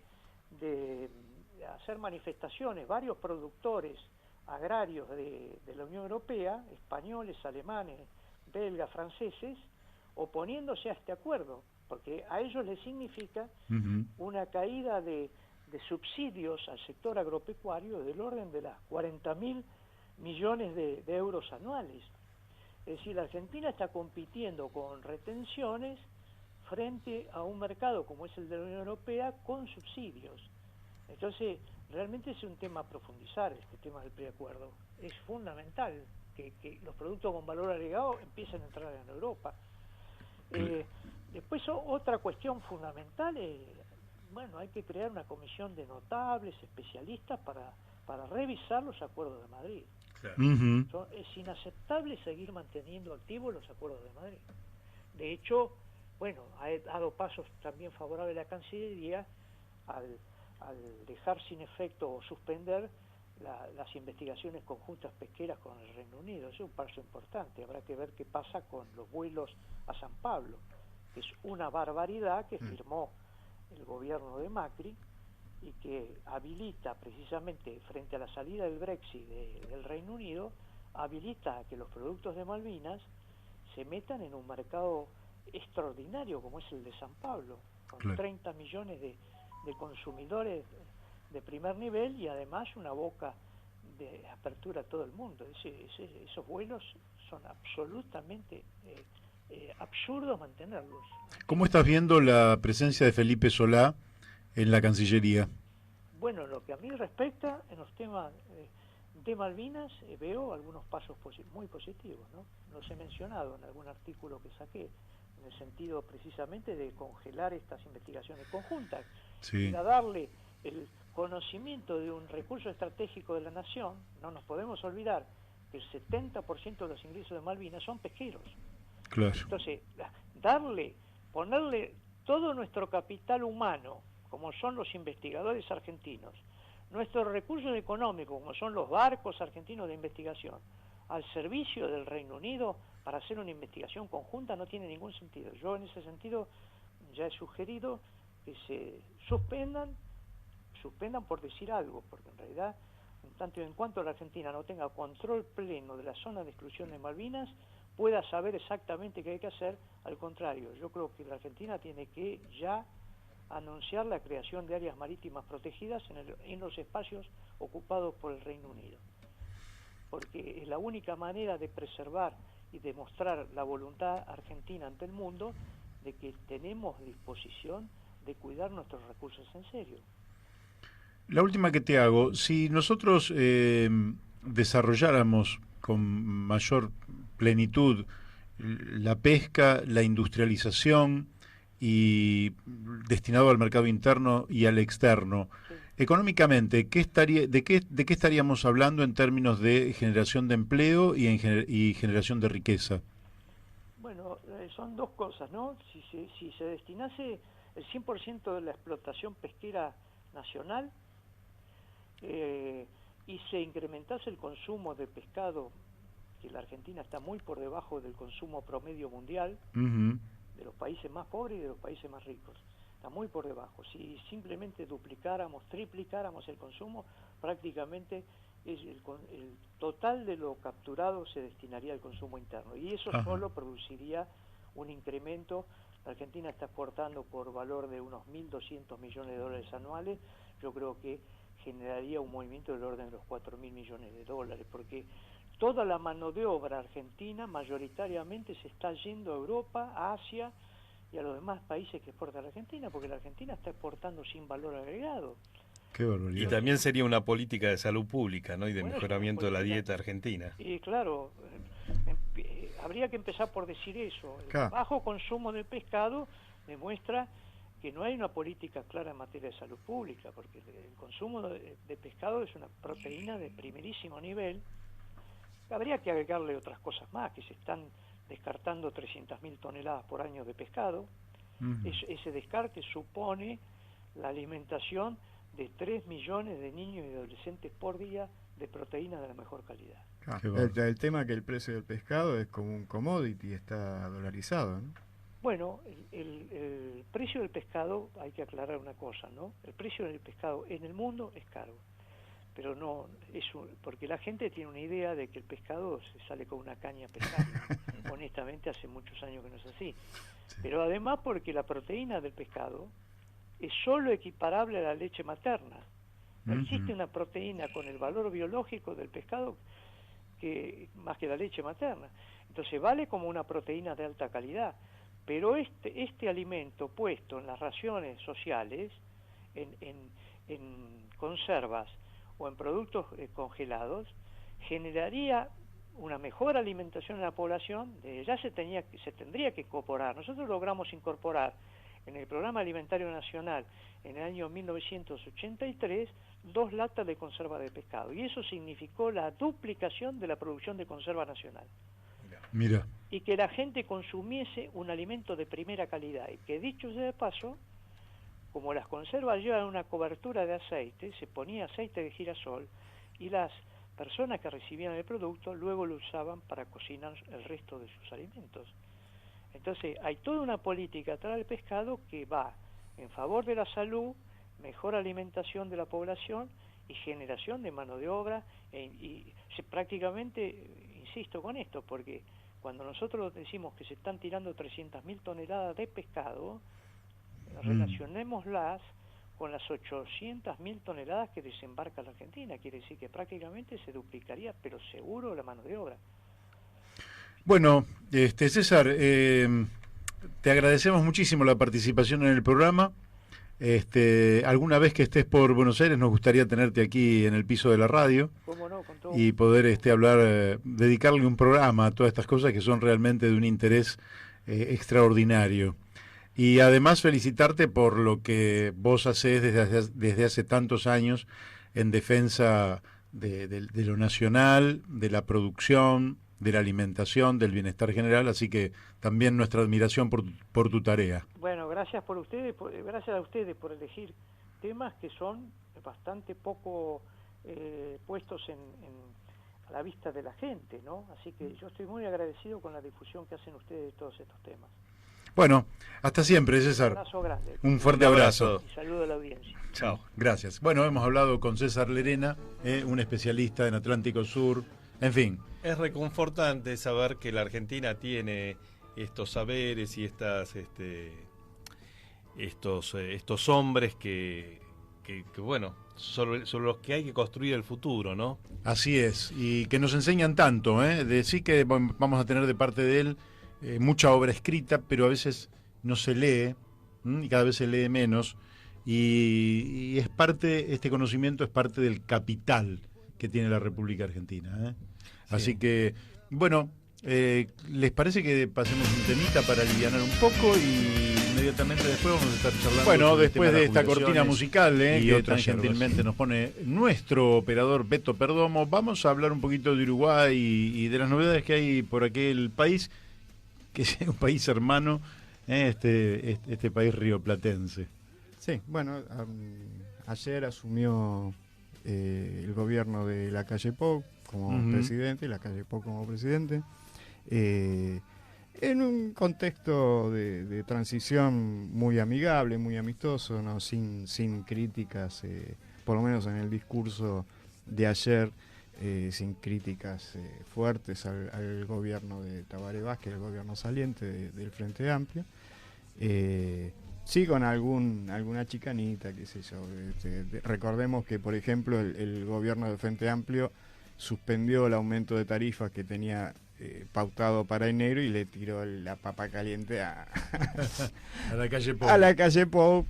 hacer manifestaciones varios productores agrarios de la Unión Europea, españoles, alemanes, belgas, franceses, oponiéndose a este acuerdo, porque a ellos les significa una caída de subsidios al sector agropecuario del orden de las 40.000 millones de euros anuales. Es decir, la Argentina está compitiendo con retenciones frente a un mercado como es el de la Unión Europea con subsidios. Entonces, realmente es un tema a profundizar, este tema del preacuerdo. Es fundamental que los productos con valor agregado empiecen a entrar en Europa. Después, otra cuestión fundamental es, hay que crear una comisión de notables, especialistas para revisar los acuerdos de Madrid. Claro. Es inaceptable seguir manteniendo activos los acuerdos de Madrid. De hecho, ha dado pasos también favorables a la Cancillería al dejar sin efecto o suspender las investigaciones conjuntas pesqueras con el Reino Unido. Eso es un paso importante. Habrá que ver qué pasa con los vuelos a San Pablo, que es una barbaridad que firmó el gobierno de Macri y que habilita precisamente frente a la salida del Brexit del Reino Unido, habilita a que los productos de Malvinas se metan en un mercado extraordinario como es el de San Pablo, con 30 millones de consumidores de primer nivel y además una boca de apertura a todo el mundo. Esos vuelos son absolutamente absurdos mantenerlos. ¿Cómo estás viendo la presencia de Felipe Solá en la Cancillería? Bueno, lo que a mí respecta, en los temas de Malvinas, veo algunos pasos muy positivos, ¿no? Los he mencionado en algún artículo que saqué, en el sentido precisamente de congelar estas investigaciones conjuntas, y a darle el conocimiento de un recurso estratégico de la nación. No nos podemos olvidar que el 70% de los ingresos de Malvinas son pesqueros. Claro. Entonces, ponerle todo nuestro capital humano, como son los investigadores argentinos, nuestros recursos económicos, como son los barcos argentinos de investigación, al servicio del Reino Unido para hacer una investigación conjunta no tiene ningún sentido. Yo en ese sentido ya he sugerido que se suspendan por decir algo, porque en realidad, en tanto y en cuanto la Argentina no tenga control pleno de la zona de exclusión de Malvinas, pueda saber exactamente qué hay que hacer. Al contrario, yo creo que la Argentina tiene que ya anunciar la creación de áreas marítimas protegidas en los espacios ocupados por el Reino Unido, porque es la única manera de preservar y demostrar la voluntad argentina ante el mundo de que tenemos disposición de cuidar nuestros recursos en serio. La última que te hago, si nosotros desarrolláramos con mayor plenitud la pesca, la industrialización y destinado al mercado interno y al externo, económicamente, ¿de qué estaríamos hablando en términos de generación de empleo y generación de riqueza? Bueno, son dos cosas, ¿no? Si se destinase el 100% de la explotación pesquera nacional y se incrementase el consumo de pescado, que la Argentina está muy por debajo del consumo promedio mundial, de los países más pobres y de los países más ricos. Está muy por debajo. Si simplemente duplicáramos, triplicáramos el consumo, prácticamente el total de lo capturado se destinaría al consumo interno. Y eso solo produciría un incremento. La Argentina está exportando por valor de unos 1.200 millones de dólares anuales. Yo creo que generaría un movimiento del orden de los 4.000 millones de dólares, porque toda la mano de obra argentina mayoritariamente se está yendo a Europa, a Asia y a los demás países que exporta la Argentina, porque la Argentina está exportando sin valor agregado. Qué barbaridad. Y también sería una política de salud pública, ¿no? Y de mejoramiento de la dieta argentina. Y claro, habría que empezar por decir eso. El bajo consumo de pescado demuestra que no hay una política clara en materia de salud pública, porque el consumo de pescado es una proteína de primerísimo nivel. Habría que agregarle otras cosas más, que se están descartando 300.000 toneladas por año de pescado. Ese descarte supone la alimentación de 3 millones de niños y adolescentes por día de proteína de la mejor calidad. El tema es que el precio del pescado es como un commodity, está dolarizado, ¿no? Bueno, el precio del pescado, hay que aclarar una cosa, ¿no? El precio del pescado en el mundo es caro, pero no es porque la gente tiene una idea de que el pescado se sale con una caña a pescar. Honestamente, hace muchos años que no es así. Pero además porque la proteína del pescado es solo equiparable a la leche materna. No existe una proteína con el valor biológico del pescado más que la leche materna. Entonces vale como una proteína de alta calidad. Pero este alimento puesto en las raciones sociales, en conservas o en productos congelados, generaría una mejor alimentación en la población. Ya se tendría que incorporar. Nosotros logramos incorporar en el Programa Alimentario Nacional en el año 1983 2 latas de conserva de pescado, y eso significó la duplicación de la producción de conserva nacional. Mira. Y que la gente consumiese un alimento de primera calidad, y que, dicho sea de paso, como las conservas llevan una cobertura de aceite, se ponía aceite de girasol y las personas que recibían el producto luego lo usaban para cocinar el resto de sus alimentos. Entonces hay toda una política atrás del pescado que va en favor de la salud, mejor alimentación de la población y generación de mano de obra, prácticamente, insisto con esto, porque cuando nosotros decimos que se están tirando 300.000 toneladas de pescado, relacionémoslas con las 800.000 toneladas que desembarca la Argentina. Quiere decir que prácticamente se duplicaría, pero seguro, la mano de obra. Bueno, César, te agradecemos muchísimo la participación en el programa. Alguna vez que estés por Buenos Aires nos gustaría tenerte aquí en el piso de la radio. ¿Cómo no? Con todo y poder hablar, dedicarle un programa a todas estas cosas que son realmente de un interés extraordinario. Y además felicitarte por lo que vos hacés desde hace tantos años en defensa de lo nacional, de la producción, de la alimentación, del bienestar general, así que también nuestra admiración por tu tarea. Bueno, gracias gracias a ustedes por elegir temas que son bastante poco puestos a la vista de la gente, ¿no? Así que yo estoy muy agradecido con la difusión que hacen ustedes de todos estos temas. Bueno, hasta siempre, César. Un abrazo grande. Un fuerte abrazo. Y saludo a la audiencia. Chao. Gracias. Bueno, hemos hablado con César Lerena, un especialista en Atlántico Sur, en fin. Es reconfortante saber que la Argentina tiene estos saberes y estos hombres que bueno, sobre los que hay que construir el futuro, ¿no? Así es, y que nos enseñan tanto, de sí que vamos a tener de parte de él mucha obra escrita, pero a veces no se lee, y cada vez se lee menos, y este conocimiento es parte del capital que tiene la República Argentina, Sí. Así que, bueno, ¿les parece que pasemos un temita para alivianar un poco y inmediatamente después vamos a estar charlando? Bueno, después de esta cortina musical que tan gentilmente nos pone nuestro operador Beto Perdomo, vamos a hablar un poquito de Uruguay y de las novedades que hay por aquel país, que es un país hermano, este país rioplatense. Sí, bueno, ayer asumió el gobierno de Lacalle Pou como presidente, y Lacalle Pou como presidente, en un contexto de transición muy amigable, muy amistoso, ¿no? sin críticas, por lo menos en el discurso de ayer, sin críticas fuertes al gobierno de Tabaré Vázquez, el gobierno saliente del Frente Amplio. Sí, con alguna chicanita, qué sé yo. Recordemos que, por ejemplo, el gobierno del Frente Amplio suspendió el aumento de tarifas que tenía pautado para enero y le tiró la papa caliente a Lacalle Pou. A Lacalle Pou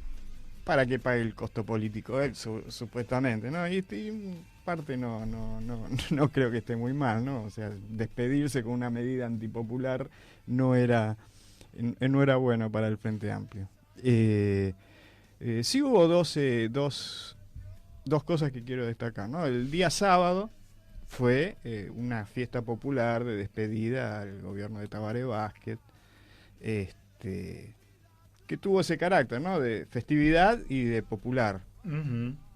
para que pague el costo político él, supuestamente, ¿no? Y en parte no creo que esté muy mal, ¿no? O sea, despedirse con una medida antipopular no era bueno para el Frente Amplio. Sí hubo dos cosas que quiero destacar, ¿no? El día sábado fue una fiesta popular de despedida al gobierno de Tabaré Vázquez, que tuvo ese carácter, ¿no? De festividad y de popular.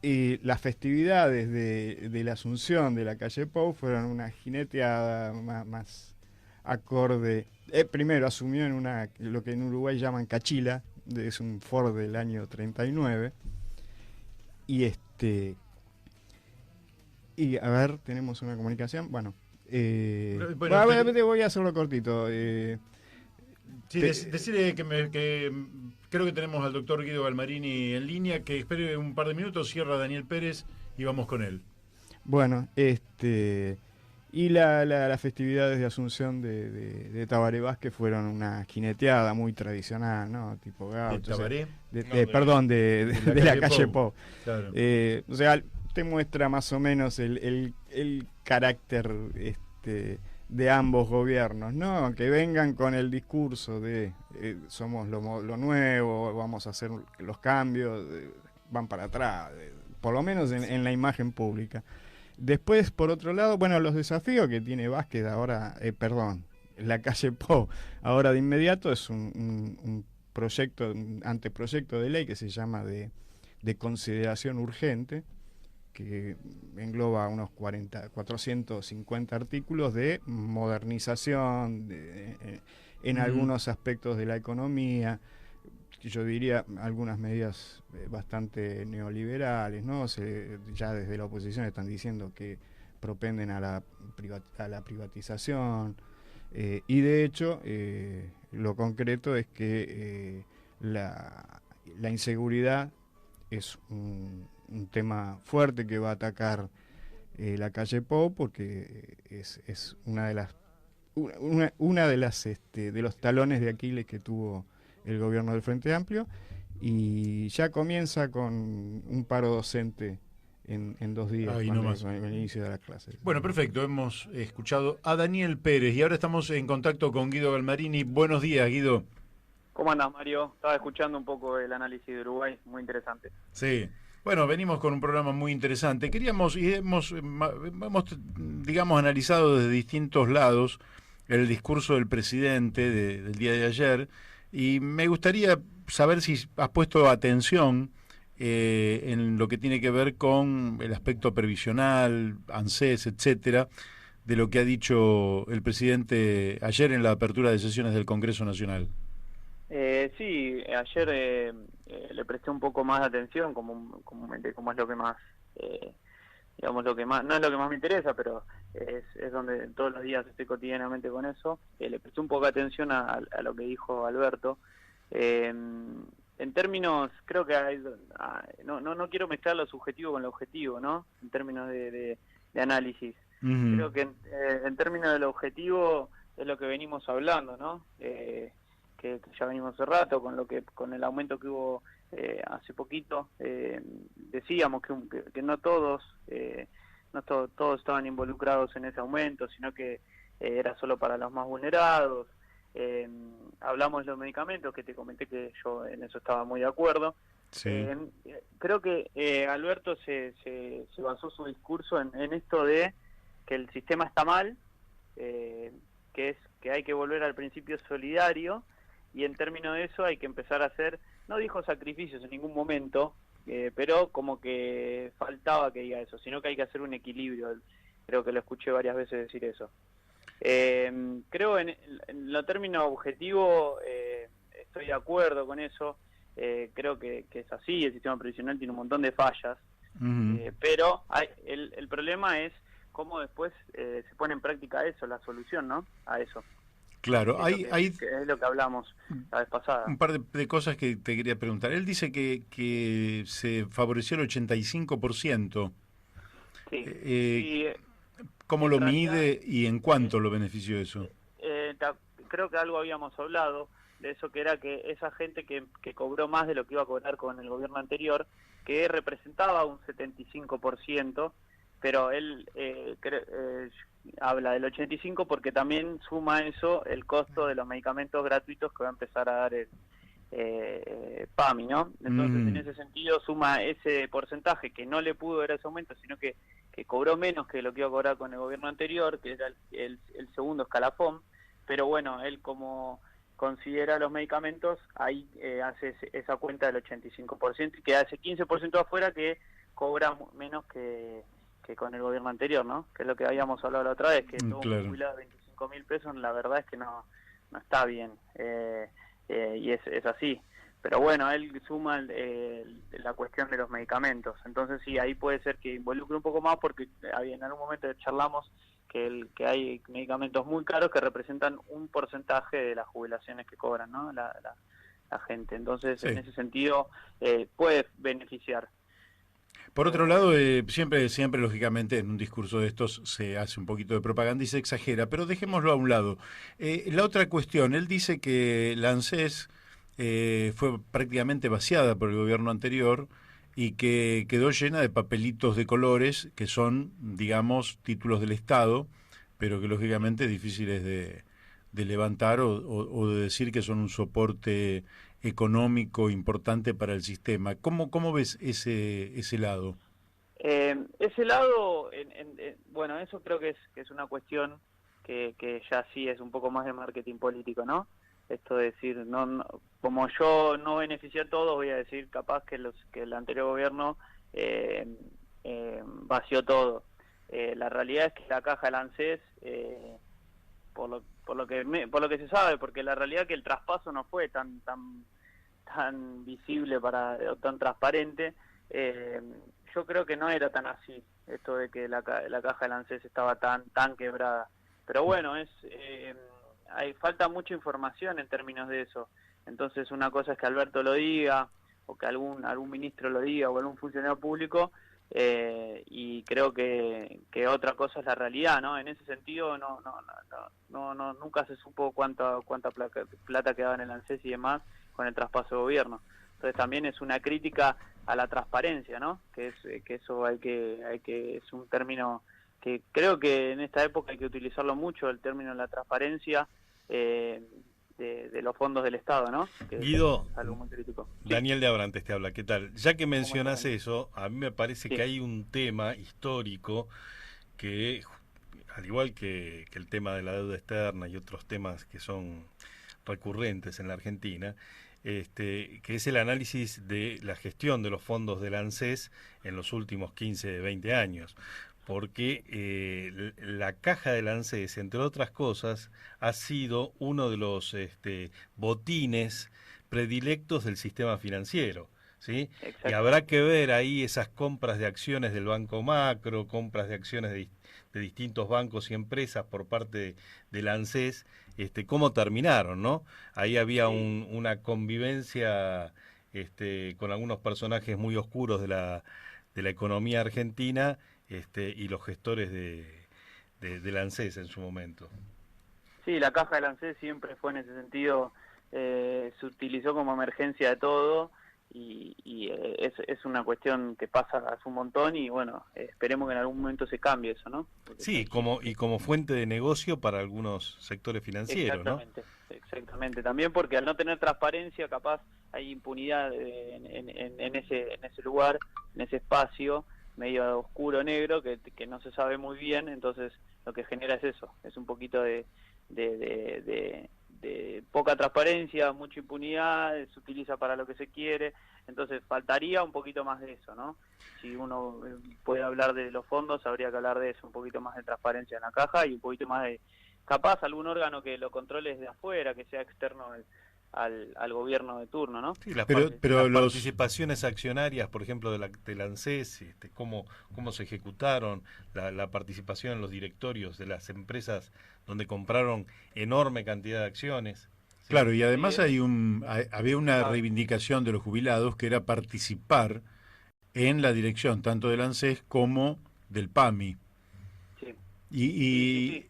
Y las festividades de la Asunción de Lacalle Pou fueron una jineteada más acorde. Primero asumió en lo que en Uruguay llaman cachila, es un Ford del año 39, y a ver, tenemos una comunicación, bueno, voy a hacerlo cortito. Sí, decirle que creo que tenemos al doctor Guido Galmarini en línea, que espere un par de minutos, cierra Daniel Pérez y vamos con él. Bueno, y las festividades de Asunción de Tabaré Vázquez fueron una jineteada muy tradicional, ¿no? Tipo gaucho. ¿De Tabaré? Perdón, de la calle Pou. Claro. O sea, te muestra más o menos el carácter de ambos gobiernos, ¿no? Que vengan con el discurso de somos lo nuevo, vamos a hacer los cambios, van para atrás, por lo menos en la imagen pública. Después, por otro lado, bueno, los desafíos que tiene Vázquez ahora, Lacalle Pou, ahora de inmediato es un anteproyecto de ley que se llama de consideración urgente, que engloba unos 450 artículos de modernización en algunos aspectos de la economía, yo diría algunas medidas bastante neoliberales, ¿no? Ya desde la oposición están diciendo que propenden a la privatización, y de hecho lo concreto es que la inseguridad es un tema fuerte que va a atacar Lacalle Pou, porque es una de los talones de Aquiles que tuvo el gobierno del Frente Amplio, y ya comienza con un paro docente en 2 días, con el inicio de las clases. Bueno, perfecto, hemos escuchado a Daniel Pérez y ahora estamos en contacto con Guido Galmarini. Buenos días, Guido. ¿Cómo andás, Mario? Estaba escuchando un poco el análisis de Uruguay, muy interesante. Sí. Bueno, venimos con un programa muy interesante. Queríamos y hemos, digamos, analizado desde distintos lados el discurso del presidente del día de ayer, y me gustaría saber si has puesto atención en lo que tiene que ver con el aspecto previsional, ANSES, etcétera, de lo que ha dicho el presidente ayer en la apertura de sesiones del Congreso Nacional. Sí, ayer le presté un poco más de atención, como es lo que más, digamos, lo que más, no es lo que más me interesa, pero es donde todos los días estoy cotidianamente con eso. Le presté un poco de atención a lo que dijo Alberto. En términos, creo que no quiero mezclar lo subjetivo con lo objetivo, ¿no? En términos de análisis. Creo que en términos de lo objetivo es lo que venimos hablando, ¿no? Que ya venimos hace rato, con el aumento que hubo hace poquito. Decíamos que no todos estaban involucrados en ese aumento, sino que era solo para los más vulnerados. Hablamos de los medicamentos, que te comenté que yo en eso estaba muy de acuerdo. Sí. Creo que Alberto se basó su discurso en esto de que el sistema está mal, que hay que volver al principio solidario, y en términos de eso hay que empezar a hacer, no dijo sacrificios en ningún momento, pero como que faltaba que diga eso, sino que hay que hacer un equilibrio. Creo que lo escuché varias veces decir eso. Creo en lo término objetivo, estoy de acuerdo con eso. Creo que es así, el sistema previsional tiene un montón de fallas, pero el problema es cómo después se pone en práctica eso, la solución, ¿no? A eso. Claro, Que es lo que hablamos la vez pasada. Un par de cosas que te quería preguntar. Él dice que se favoreció el 85%. Sí. ¿Cómo lo mide y en cuánto lo benefició eso? Creo que algo habíamos hablado de eso, que era que esa gente que cobró más de lo que iba a cobrar con el gobierno anterior, que representaba un 75%, pero él habla del 85% porque también suma eso el costo de los medicamentos gratuitos que va a empezar a dar el PAMI, ¿no? Entonces, en ese sentido, suma ese porcentaje que no le pudo dar ese aumento, sino que cobró menos que lo que iba a cobrar con el gobierno anterior, que era el segundo escalafón, pero bueno, él como considera los medicamentos, ahí hace esa cuenta del 85% y queda ese 15% afuera que cobra menos que con el gobierno anterior, ¿no? Que es lo que habíamos hablado la otra vez, que tuvo un jubilado de 25.000 pesos, la verdad es que no está bien, y es así. Pero bueno, él suma la cuestión de los medicamentos, entonces sí, ahí puede ser que involucre un poco más, porque en algún momento charlamos que hay medicamentos muy caros que representan un porcentaje de las jubilaciones que cobran, ¿no? La gente, entonces sí, en ese sentido puede beneficiar. Por otro lado, siempre lógicamente en un discurso de estos se hace un poquito de propaganda y se exagera, pero dejémoslo a un lado. La otra cuestión, él dice que la ANSES fue prácticamente vaciada por el gobierno anterior y que quedó llena de papelitos de colores que son, digamos, títulos del Estado, pero que lógicamente difíciles de levantar o de decir que son un soporte económico importante para el sistema. ¿Cómo ves ese lado? Ese lado, bueno, eso creo que es una cuestión que ya sí es un poco más de marketing político, ¿no? Esto de decir, no, como yo no beneficié a todos, voy a decir capaz que el anterior gobierno vació todo. La realidad es que la caja del ANSES, por lo que se sabe, porque la realidad es que el traspaso no fue tan visible o tan transparente, yo creo que no era tan así, esto de que la caja del ANSES estaba tan quebrada. Pero bueno, falta mucha información en términos de eso. Entonces una cosa es que Alberto lo diga, o que algún ministro lo diga, o algún funcionario público, y creo que otra cosa es la realidad, ¿no? En ese sentido nunca se supo cuánta plata quedaba en el ANSES y demás con el traspaso de gobierno. Entonces también es una crítica a la transparencia, ¿no? Que eso es un término que creo que en esta época hay que utilizarlo mucho, el término de la transparencia de los fondos del Estado, ¿no? Que Guido, es algo muy crítico. Daniel de Abrantes te habla, ¿qué tal? Ya que mencionas eso, a mí me parece que hay un tema histórico que, al igual que el tema de la deuda externa y otros temas que son recurrentes en la Argentina, que es el análisis de la gestión de los fondos del ANSES en los últimos 15, 20 años. Porque la caja del ANSES, entre otras cosas, ha sido uno de los botines predilectos del sistema financiero, ¿sí? Exacto. Y habrá que ver ahí esas compras de acciones del Banco Macro, compras de acciones de distintos bancos y empresas por parte del ANSES, cómo terminaron, ¿no? Ahí había una convivencia con algunos personajes muy oscuros de la economía argentina, y los gestores del ANSES en su momento. Sí, la caja del ANSES siempre fue en ese sentido, se utilizó como emergencia de todo, y es una cuestión que pasa hace un montón, y bueno, esperemos que en algún momento se cambie eso, ¿no? Porque sí, como fuente de negocio para algunos sectores financieros, exactamente, también porque al no tener transparencia capaz hay impunidad en ese lugar, en ese espacio medio oscuro, negro, que no se sabe muy bien, entonces lo que genera es eso, es un poquito de poca transparencia, mucha impunidad, se utiliza para lo que se quiere, entonces faltaría un poquito más de eso, ¿no? Si uno puede hablar de los fondos, habría que hablar de eso, un poquito más de transparencia en la caja y un poquito más de, capaz, algún órgano que lo controle desde afuera, que sea externo al gobierno de turno, ¿no? Sí, las pero las los participaciones accionarias, por ejemplo, del ANSES, cómo se ejecutaron, la participación en los directorios de las empresas donde compraron enorme cantidad de acciones. ¿Sí? claro, y además Sí, había una Ah, reivindicación de los jubilados que era participar en la dirección tanto del ANSES como del PAMI. sí. Y, Sí, sí, y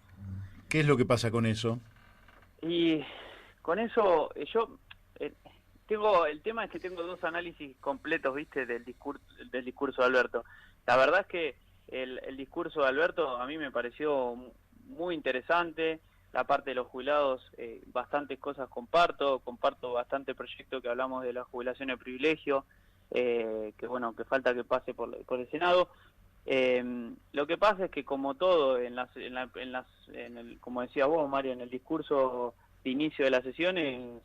¿qué es lo que pasa con eso? sí. Y con eso yo el tema es que tengo dos análisis completos, viste, del discurso de Alberto. La verdad es que el discurso de Alberto a mí me pareció muy interesante. La parte de los jubilados, bastantes cosas comparto bastante proyecto que hablamos de la jubilación de privilegio, que bueno, que falta que pase por el Senado. Lo que pasa es que como todo como decías vos, Mario, en el discurso de inicio de las sesiones,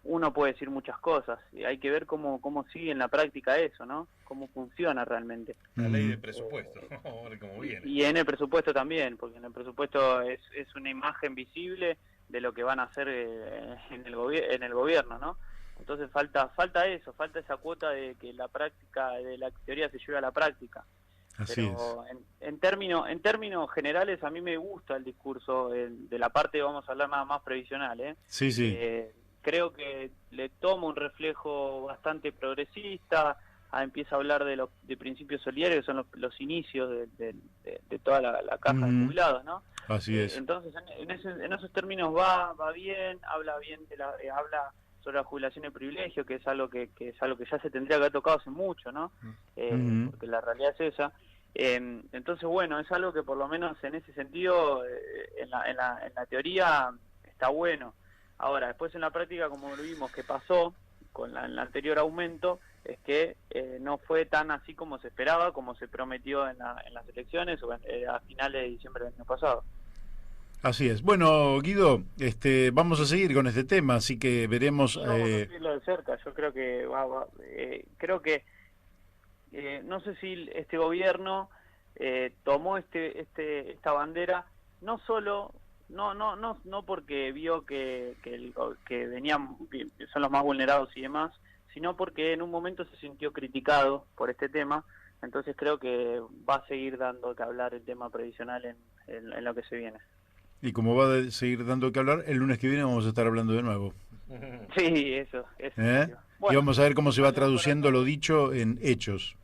uno puede decir muchas cosas y hay que ver cómo sigue en la práctica eso, ¿no? Cómo funciona realmente. La ley de presupuesto, vamos a ver cómo viene. Y en el presupuesto también, porque en el presupuesto es una imagen visible de lo que van a hacer en el gobierno, ¿no? Entonces falta eso, falta esa cuota de que la práctica de la teoría se lleve a la práctica. Así Pero en términos generales a mí me gusta el discurso de la parte, vamos a hablar más previsional, ¿eh? Sí, sí. Creo que le toma un reflejo bastante progresista, empieza a hablar de principios solidarios, que son los inicios de toda la caja de jubilados, ¿no? Así es. Entonces en esos términos va bien, habla bien habla sobre la jubilación de privilegio, que es algo que ya se tendría que haber tocado hace mucho, ¿no? Porque la realidad es esa. Entonces, bueno, es algo que por lo menos en ese sentido, en la teoría está bueno. Ahora, después en la práctica, como lo vimos que pasó con el anterior aumento, es que no fue tan así como se esperaba, como se prometió en las elecciones o a finales de diciembre del año pasado. Así es. Bueno, Guido, vamos a seguir con este tema, así que veremos. Sí, vamos a seguirlo de cerca. Yo creo que creo que no sé si este gobierno tomó esta bandera no solo no porque vio que venían, son los más vulnerados y demás, sino porque en un momento se sintió criticado por este tema. Entonces creo que va a seguir dando que hablar el tema previsional en lo que se viene. Y como va a seguir dando que hablar, el lunes que viene vamos a estar hablando de nuevo. Sí, eso. Bueno, y vamos a ver cómo se va traduciendo lo dicho en hechos.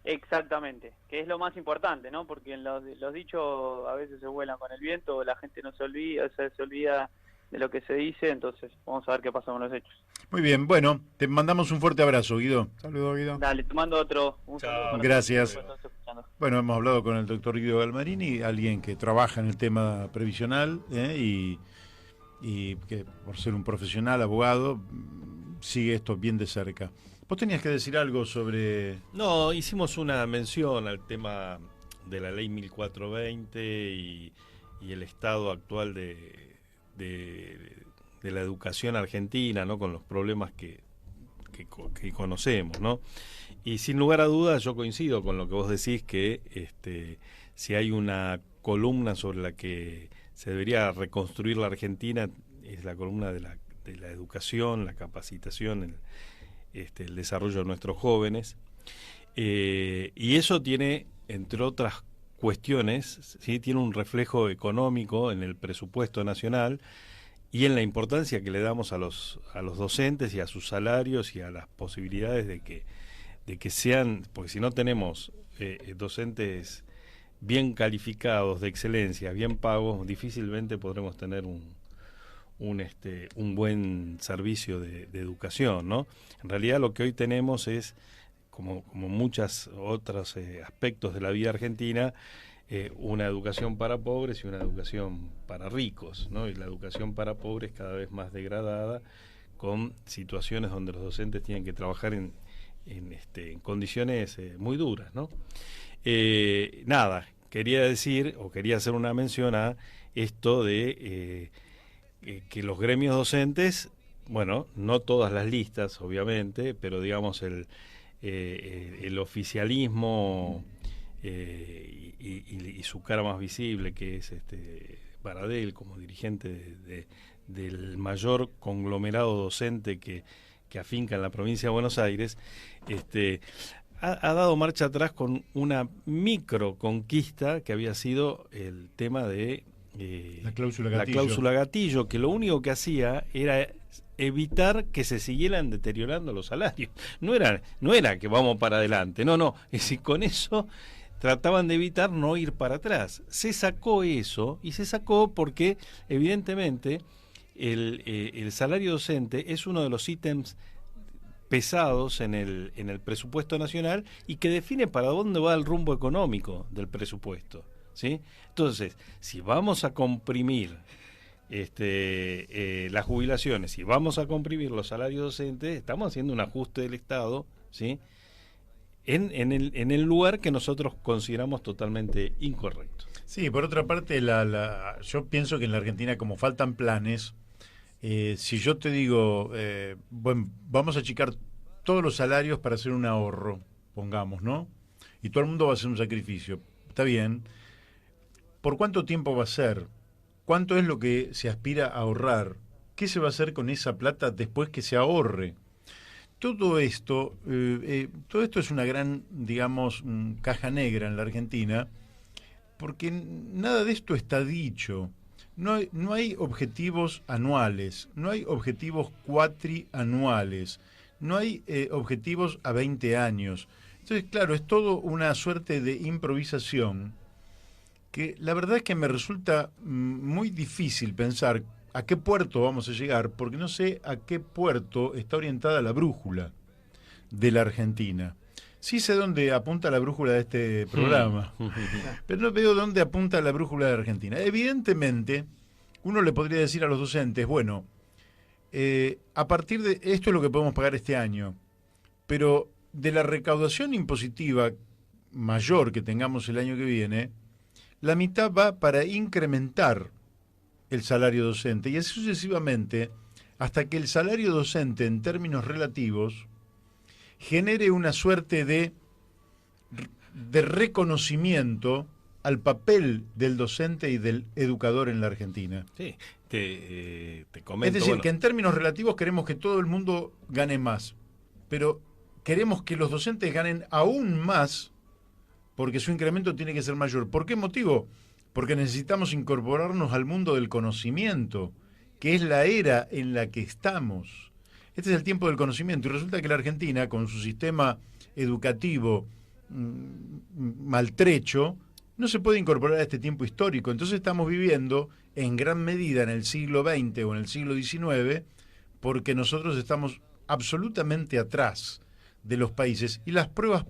Exactamente, que es lo más importante, ¿no? Porque los dichos a veces se vuelan con el viento, la gente no se olvida de lo que se dice, entonces vamos a ver qué pasa con los hechos. Muy bien, bueno, te mandamos un fuerte abrazo, Guido. Saludos, Guido. Dale, te mando otro. Saludo. Gracias. Bueno, hemos hablado con el doctor Guido Galmarini, alguien que trabaja en el tema previsional y que por ser un profesional, abogado, sigue esto bien de cerca. ¿Vos tenías que decir algo sobre...? No, hicimos una mención al tema de la ley 1420 y el estado actual de la educación argentina, ¿no? Con los problemas que conocemos, ¿no? Y sin lugar a dudas yo coincido con lo que vos decís, que si hay una columna sobre la que se debería reconstruir la Argentina, es la columna de la educación, la capacitación, el desarrollo de nuestros jóvenes. Y eso tiene, entre otras cuestiones, ¿sí? Tiene un reflejo económico en el presupuesto nacional y en la importancia que le damos a los docentes y a sus salarios y a las posibilidades de que sean, porque si no tenemos docentes bien calificados, de excelencia, bien pagos, difícilmente podremos tener un buen servicio de educación, ¿no? En realidad lo que hoy tenemos es, como muchos otros aspectos de la vida argentina, una educación para pobres y una educación para ricos, ¿no? Y la educación para pobres cada vez más degradada, con situaciones donde los docentes tienen que trabajar en condiciones muy duras, ¿no? Nada, quería decir, o quería hacer una mención a esto de que los gremios docentes, bueno, no todas las listas, obviamente, pero digamos el oficialismo y su cara más visible, que es Baradel, como dirigente del mayor conglomerado docente que afinca en la provincia de Buenos Aires, ha dado marcha atrás con una micro conquista que había sido el tema de la cláusula gatillo, que lo único que hacía era evitar que se siguieran deteriorando los salarios. No era que vamos para adelante, no, es decir, con eso trataban de evitar no ir para atrás. Se sacó eso, y se sacó porque evidentemente el salario docente es uno de los ítems pesados en el presupuesto nacional y que define para dónde va el rumbo económico del presupuesto, ¿sí? Entonces, si vamos a comprimir las jubilaciones, si vamos a comprimir los salarios docentes, estamos haciendo un ajuste del Estado, ¿sí?, en el lugar que nosotros consideramos totalmente incorrecto. Sí, por otra parte, yo pienso que en la Argentina, como faltan planes, si yo te digo, bueno, vamos a achicar todos los salarios para hacer un ahorro, pongamos, ¿no? Y todo el mundo va a hacer un sacrificio. Está bien. ¿Por cuánto tiempo va a ser? ¿Cuánto es lo que se aspira a ahorrar? ¿Qué se va a hacer con esa plata después que se ahorre? Todo esto es una gran, digamos, caja negra en la Argentina, porque nada de esto está dicho. No hay objetivos anuales, no hay objetivos cuatrianuales, no hay objetivos a 20 años. Entonces, claro, es todo una suerte de improvisación que la verdad es que me resulta muy difícil pensar a qué puerto vamos a llegar, porque no sé a qué puerto está orientada la brújula de la Argentina. Sí sé dónde apunta la brújula de este programa, pero no veo dónde apunta la brújula de Argentina. Evidentemente, uno le podría decir a los docentes, bueno, a partir de esto es lo que podemos pagar este año, pero de la recaudación impositiva mayor que tengamos el año que viene, la mitad va para incrementar el salario docente, y así sucesivamente, hasta que el salario docente en términos relativos genere una suerte de reconocimiento al papel del docente y del educador en la Argentina. Sí, te comento. Es decir, que en términos relativos queremos que todo el mundo gane más, pero queremos que los docentes ganen aún más porque su incremento tiene que ser mayor. ¿Por qué motivo? Porque necesitamos incorporarnos al mundo del conocimiento, que es la era en la que estamos. Este es el tiempo del conocimiento, y resulta que la Argentina, con su sistema educativo maltrecho, no se puede incorporar a este tiempo histórico. Entonces estamos viviendo en gran medida en el siglo XX o en el siglo XIX, porque nosotros estamos absolutamente atrás de los países, y las pruebas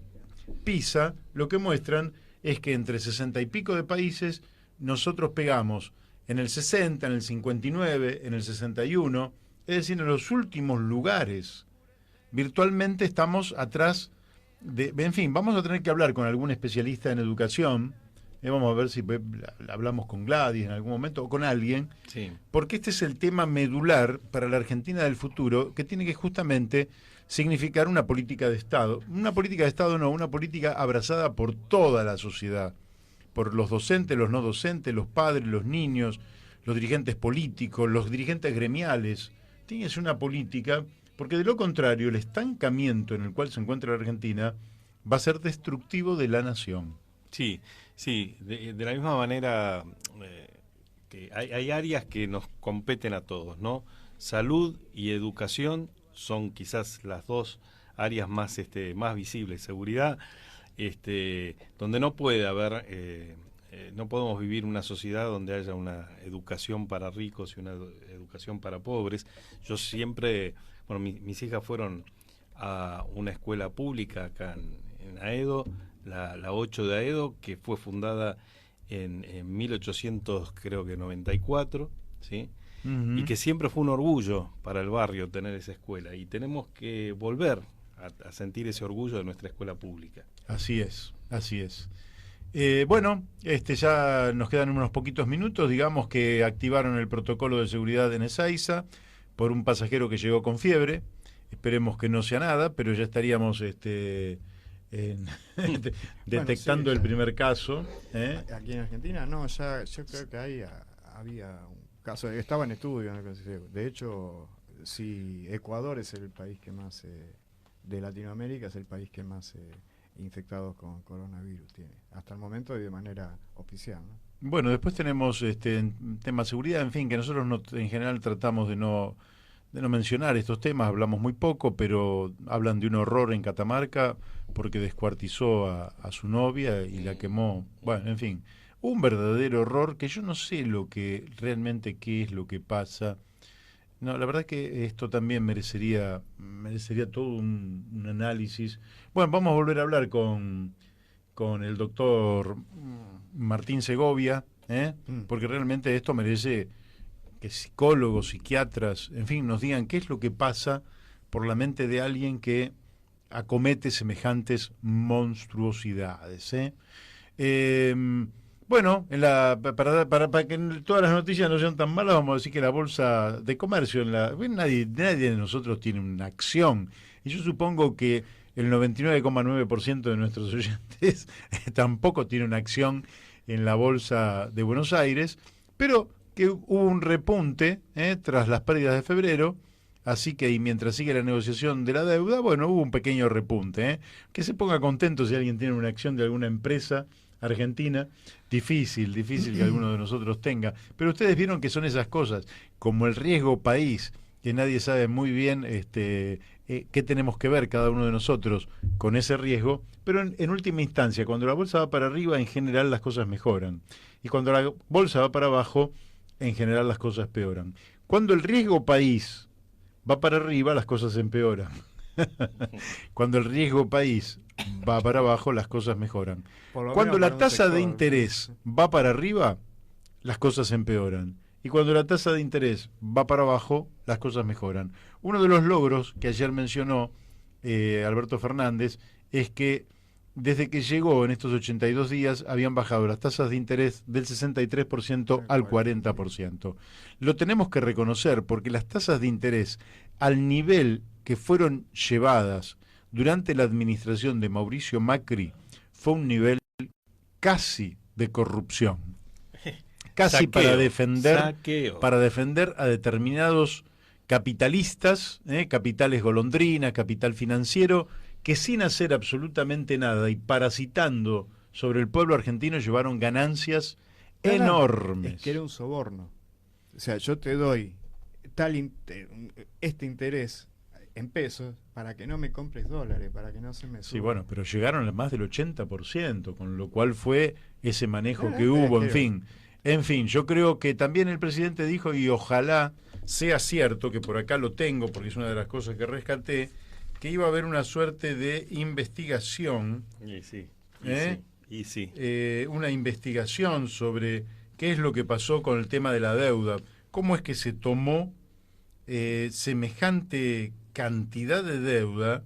PISA lo que muestran es que entre 60 y pico de países nosotros pegamos en el 60, en el 59, en el 61, es decir, en los últimos lugares. Virtualmente estamos atrás de... En fin, vamos a tener que hablar con algún especialista en educación, vamos a ver si hablamos con Gladys en algún momento o con alguien, sí, porque este es el tema medular para la Argentina del futuro, que tiene que justamente significar una política de Estado. Una política de Estado no, una política abrazada por toda la sociedad, por los docentes, los no docentes, los padres, los niños, los dirigentes políticos, los dirigentes gremiales. Tiene que ser una política, porque de lo contrario el estancamiento en el cual se encuentra la Argentina va a ser destructivo de la nación. Sí, de la misma manera que hay áreas que nos competen a todos, ¿no? Salud y educación son quizás las dos áreas más visibles. Seguridad, donde no puede haber, no podemos vivir una sociedad donde haya una educación para ricos y una educación para pobres. Yo siempre, bueno, mis hijas fueron a una escuela pública acá en Aedo, la 8 de Aedo, que fue fundada en 1894, ¿sí? Uh-huh. Y que siempre fue un orgullo para el barrio tener esa escuela, y tenemos que volver a sentir ese orgullo de nuestra escuela pública. Así es, así es. Bueno, ya nos quedan unos poquitos minutos. Digamos que activaron el protocolo de seguridad en Ezeiza por un pasajero que llegó con fiebre. Esperemos que no sea nada, pero ya estaríamos detectando bueno, sí, el primer caso. Aquí en Argentina, no, ya yo creo que ahí había un caso, estaba en estudio, ¿no? De hecho, sí, Ecuador es el país que más, de Latinoamérica, es el país que más infectados con coronavirus tiene, hasta el momento y de manera oficial, ¿no? Bueno, después tenemos tema seguridad, en fin, que nosotros en general tratamos de no mencionar estos temas, hablamos muy poco, pero hablan de un horror en Catamarca porque descuartizó a su novia y la quemó. Bueno, en fin, un verdadero horror que yo no sé realmente qué es lo que pasa. No, la verdad que esto también merecería todo un análisis. Bueno, vamos a volver a hablar con el doctor Martín Segovia, porque realmente esto merece que psicólogos, psiquiatras, en fin, nos digan qué es lo que pasa por la mente de alguien que acomete semejantes monstruosidades. Bueno, para que todas las noticias no sean tan malas, vamos a decir que la bolsa de comercio, nadie de nosotros tiene una acción. Y yo supongo que el 99,9% de nuestros oyentes tampoco tiene una acción en la bolsa de Buenos Aires, pero que hubo un repunte tras las pérdidas de febrero, así que y mientras sigue la negociación de la deuda, bueno, hubo un pequeño repunte. Que se ponga contento si alguien tiene una acción de alguna empresa argentina, difícil que alguno de nosotros tenga, pero ustedes vieron que son esas cosas, como el riesgo país, que nadie sabe muy bien qué tenemos que ver cada uno de nosotros con ese riesgo, pero en última instancia, cuando la bolsa va para arriba, en general las cosas mejoran, y cuando la bolsa va para abajo, en general las cosas peoran. Cuando el riesgo país va para arriba, las cosas empeoran. Cuando el riesgo país va para abajo, las cosas mejoran. Cuando la tasa de interés va para arriba, las cosas empeoran. Y cuando la tasa de interés va para abajo, las cosas mejoran. Uno de los logros que ayer mencionó Alberto Fernández es que desde que llegó en estos 82 días habían bajado las tasas de interés del 63% al 40%. Lo tenemos que reconocer porque las tasas de interés al nivel que fueron llevadas durante la administración de Mauricio Macri fue un nivel casi de corrupción. Casi para defender a determinados capitalistas, capitales golondrinas, capital financiero, que sin hacer absolutamente nada y parasitando sobre el pueblo argentino llevaron ganancias enormes. Es que era un soborno. O sea, yo te doy este interés en pesos para que no me compres dólares, para que no se me suba. Sí, bueno, pero llegaron a más del 80%, con lo cual fue ese manejo que hubo, en fin, yo creo que también el presidente dijo, y ojalá sea cierto, que por acá lo tengo, porque es una de las cosas que rescaté, que iba a haber una suerte de investigación. Una investigación sobre qué es lo que pasó con el tema de la deuda, cómo es que se tomó semejante cantidad de deuda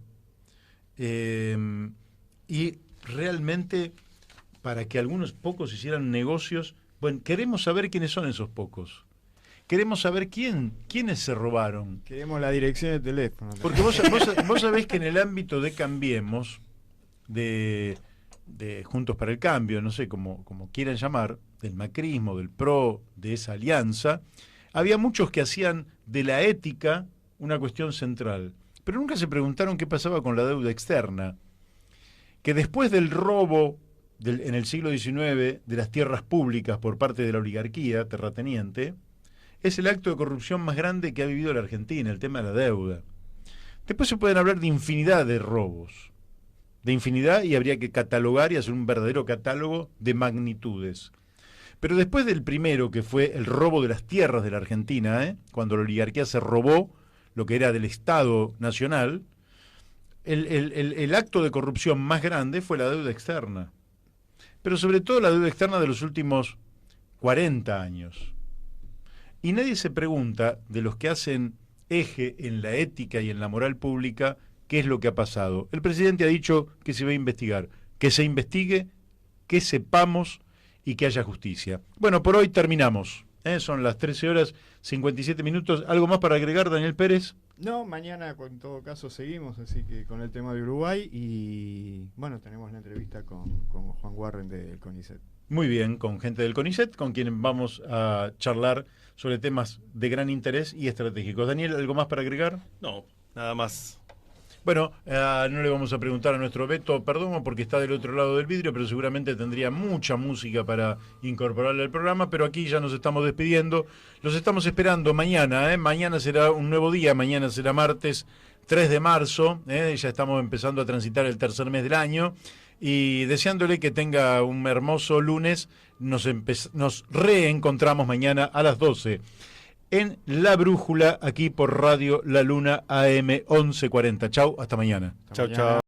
y realmente para que algunos pocos hicieran negocios. Bueno, queremos saber quiénes son esos pocos. Queremos saber quiénes se robaron. Queremos la dirección de teléfono. Porque vos sabés que en el ámbito de Cambiemos, de Juntos para el Cambio, no sé como quieran llamar, del macrismo, del PRO, de esa alianza, había muchos que hacían de la ética una cuestión central. Pero nunca se preguntaron qué pasaba con la deuda externa. Que después del robo en el siglo XIX de las tierras públicas por parte de la oligarquía terrateniente, es el acto de corrupción más grande que ha vivido la Argentina, el tema de la deuda. Después se pueden hablar de infinidad de robos, de infinidad, y habría que catalogar y hacer un verdadero catálogo de magnitudes. Pero después del primero, que fue el robo de las tierras de la Argentina, cuando la oligarquía se robó lo que era del Estado Nacional, el acto de corrupción más grande fue la deuda externa. Pero sobre todo la deuda externa de los últimos 40 años. Y nadie se pregunta, de los que hacen eje en la ética y en la moral pública, qué es lo que ha pasado. El presidente ha dicho que se va a investigar, que se investigue que sepamos y que haya justicia. Bueno, por hoy terminamos. Son las 13 horas 57 minutos. ¿Algo más para agregar, Daniel Pérez? No, mañana en todo caso seguimos, así que con el tema de Uruguay y bueno, tenemos la entrevista con Juan Warren del CONICET. Muy bien, con gente del CONICET, con quien vamos a charlar sobre temas de gran interés y estratégicos. Daniel, ¿algo más para agregar? No, nada más. Bueno, no le vamos a preguntar a nuestro Beto Perdomo porque está del otro lado del vidrio, pero seguramente tendría mucha música para incorporarle al programa, pero aquí ya nos estamos despidiendo. Los estamos esperando mañana, mañana será un nuevo día, mañana será martes 3 de marzo, ya estamos empezando a transitar el tercer mes del año y deseándole que tenga un hermoso lunes. Nos reencontramos mañana a las 12 en La Brújula, aquí por Radio La Luna AM 1140. Chau, hasta mañana. Chau, chau.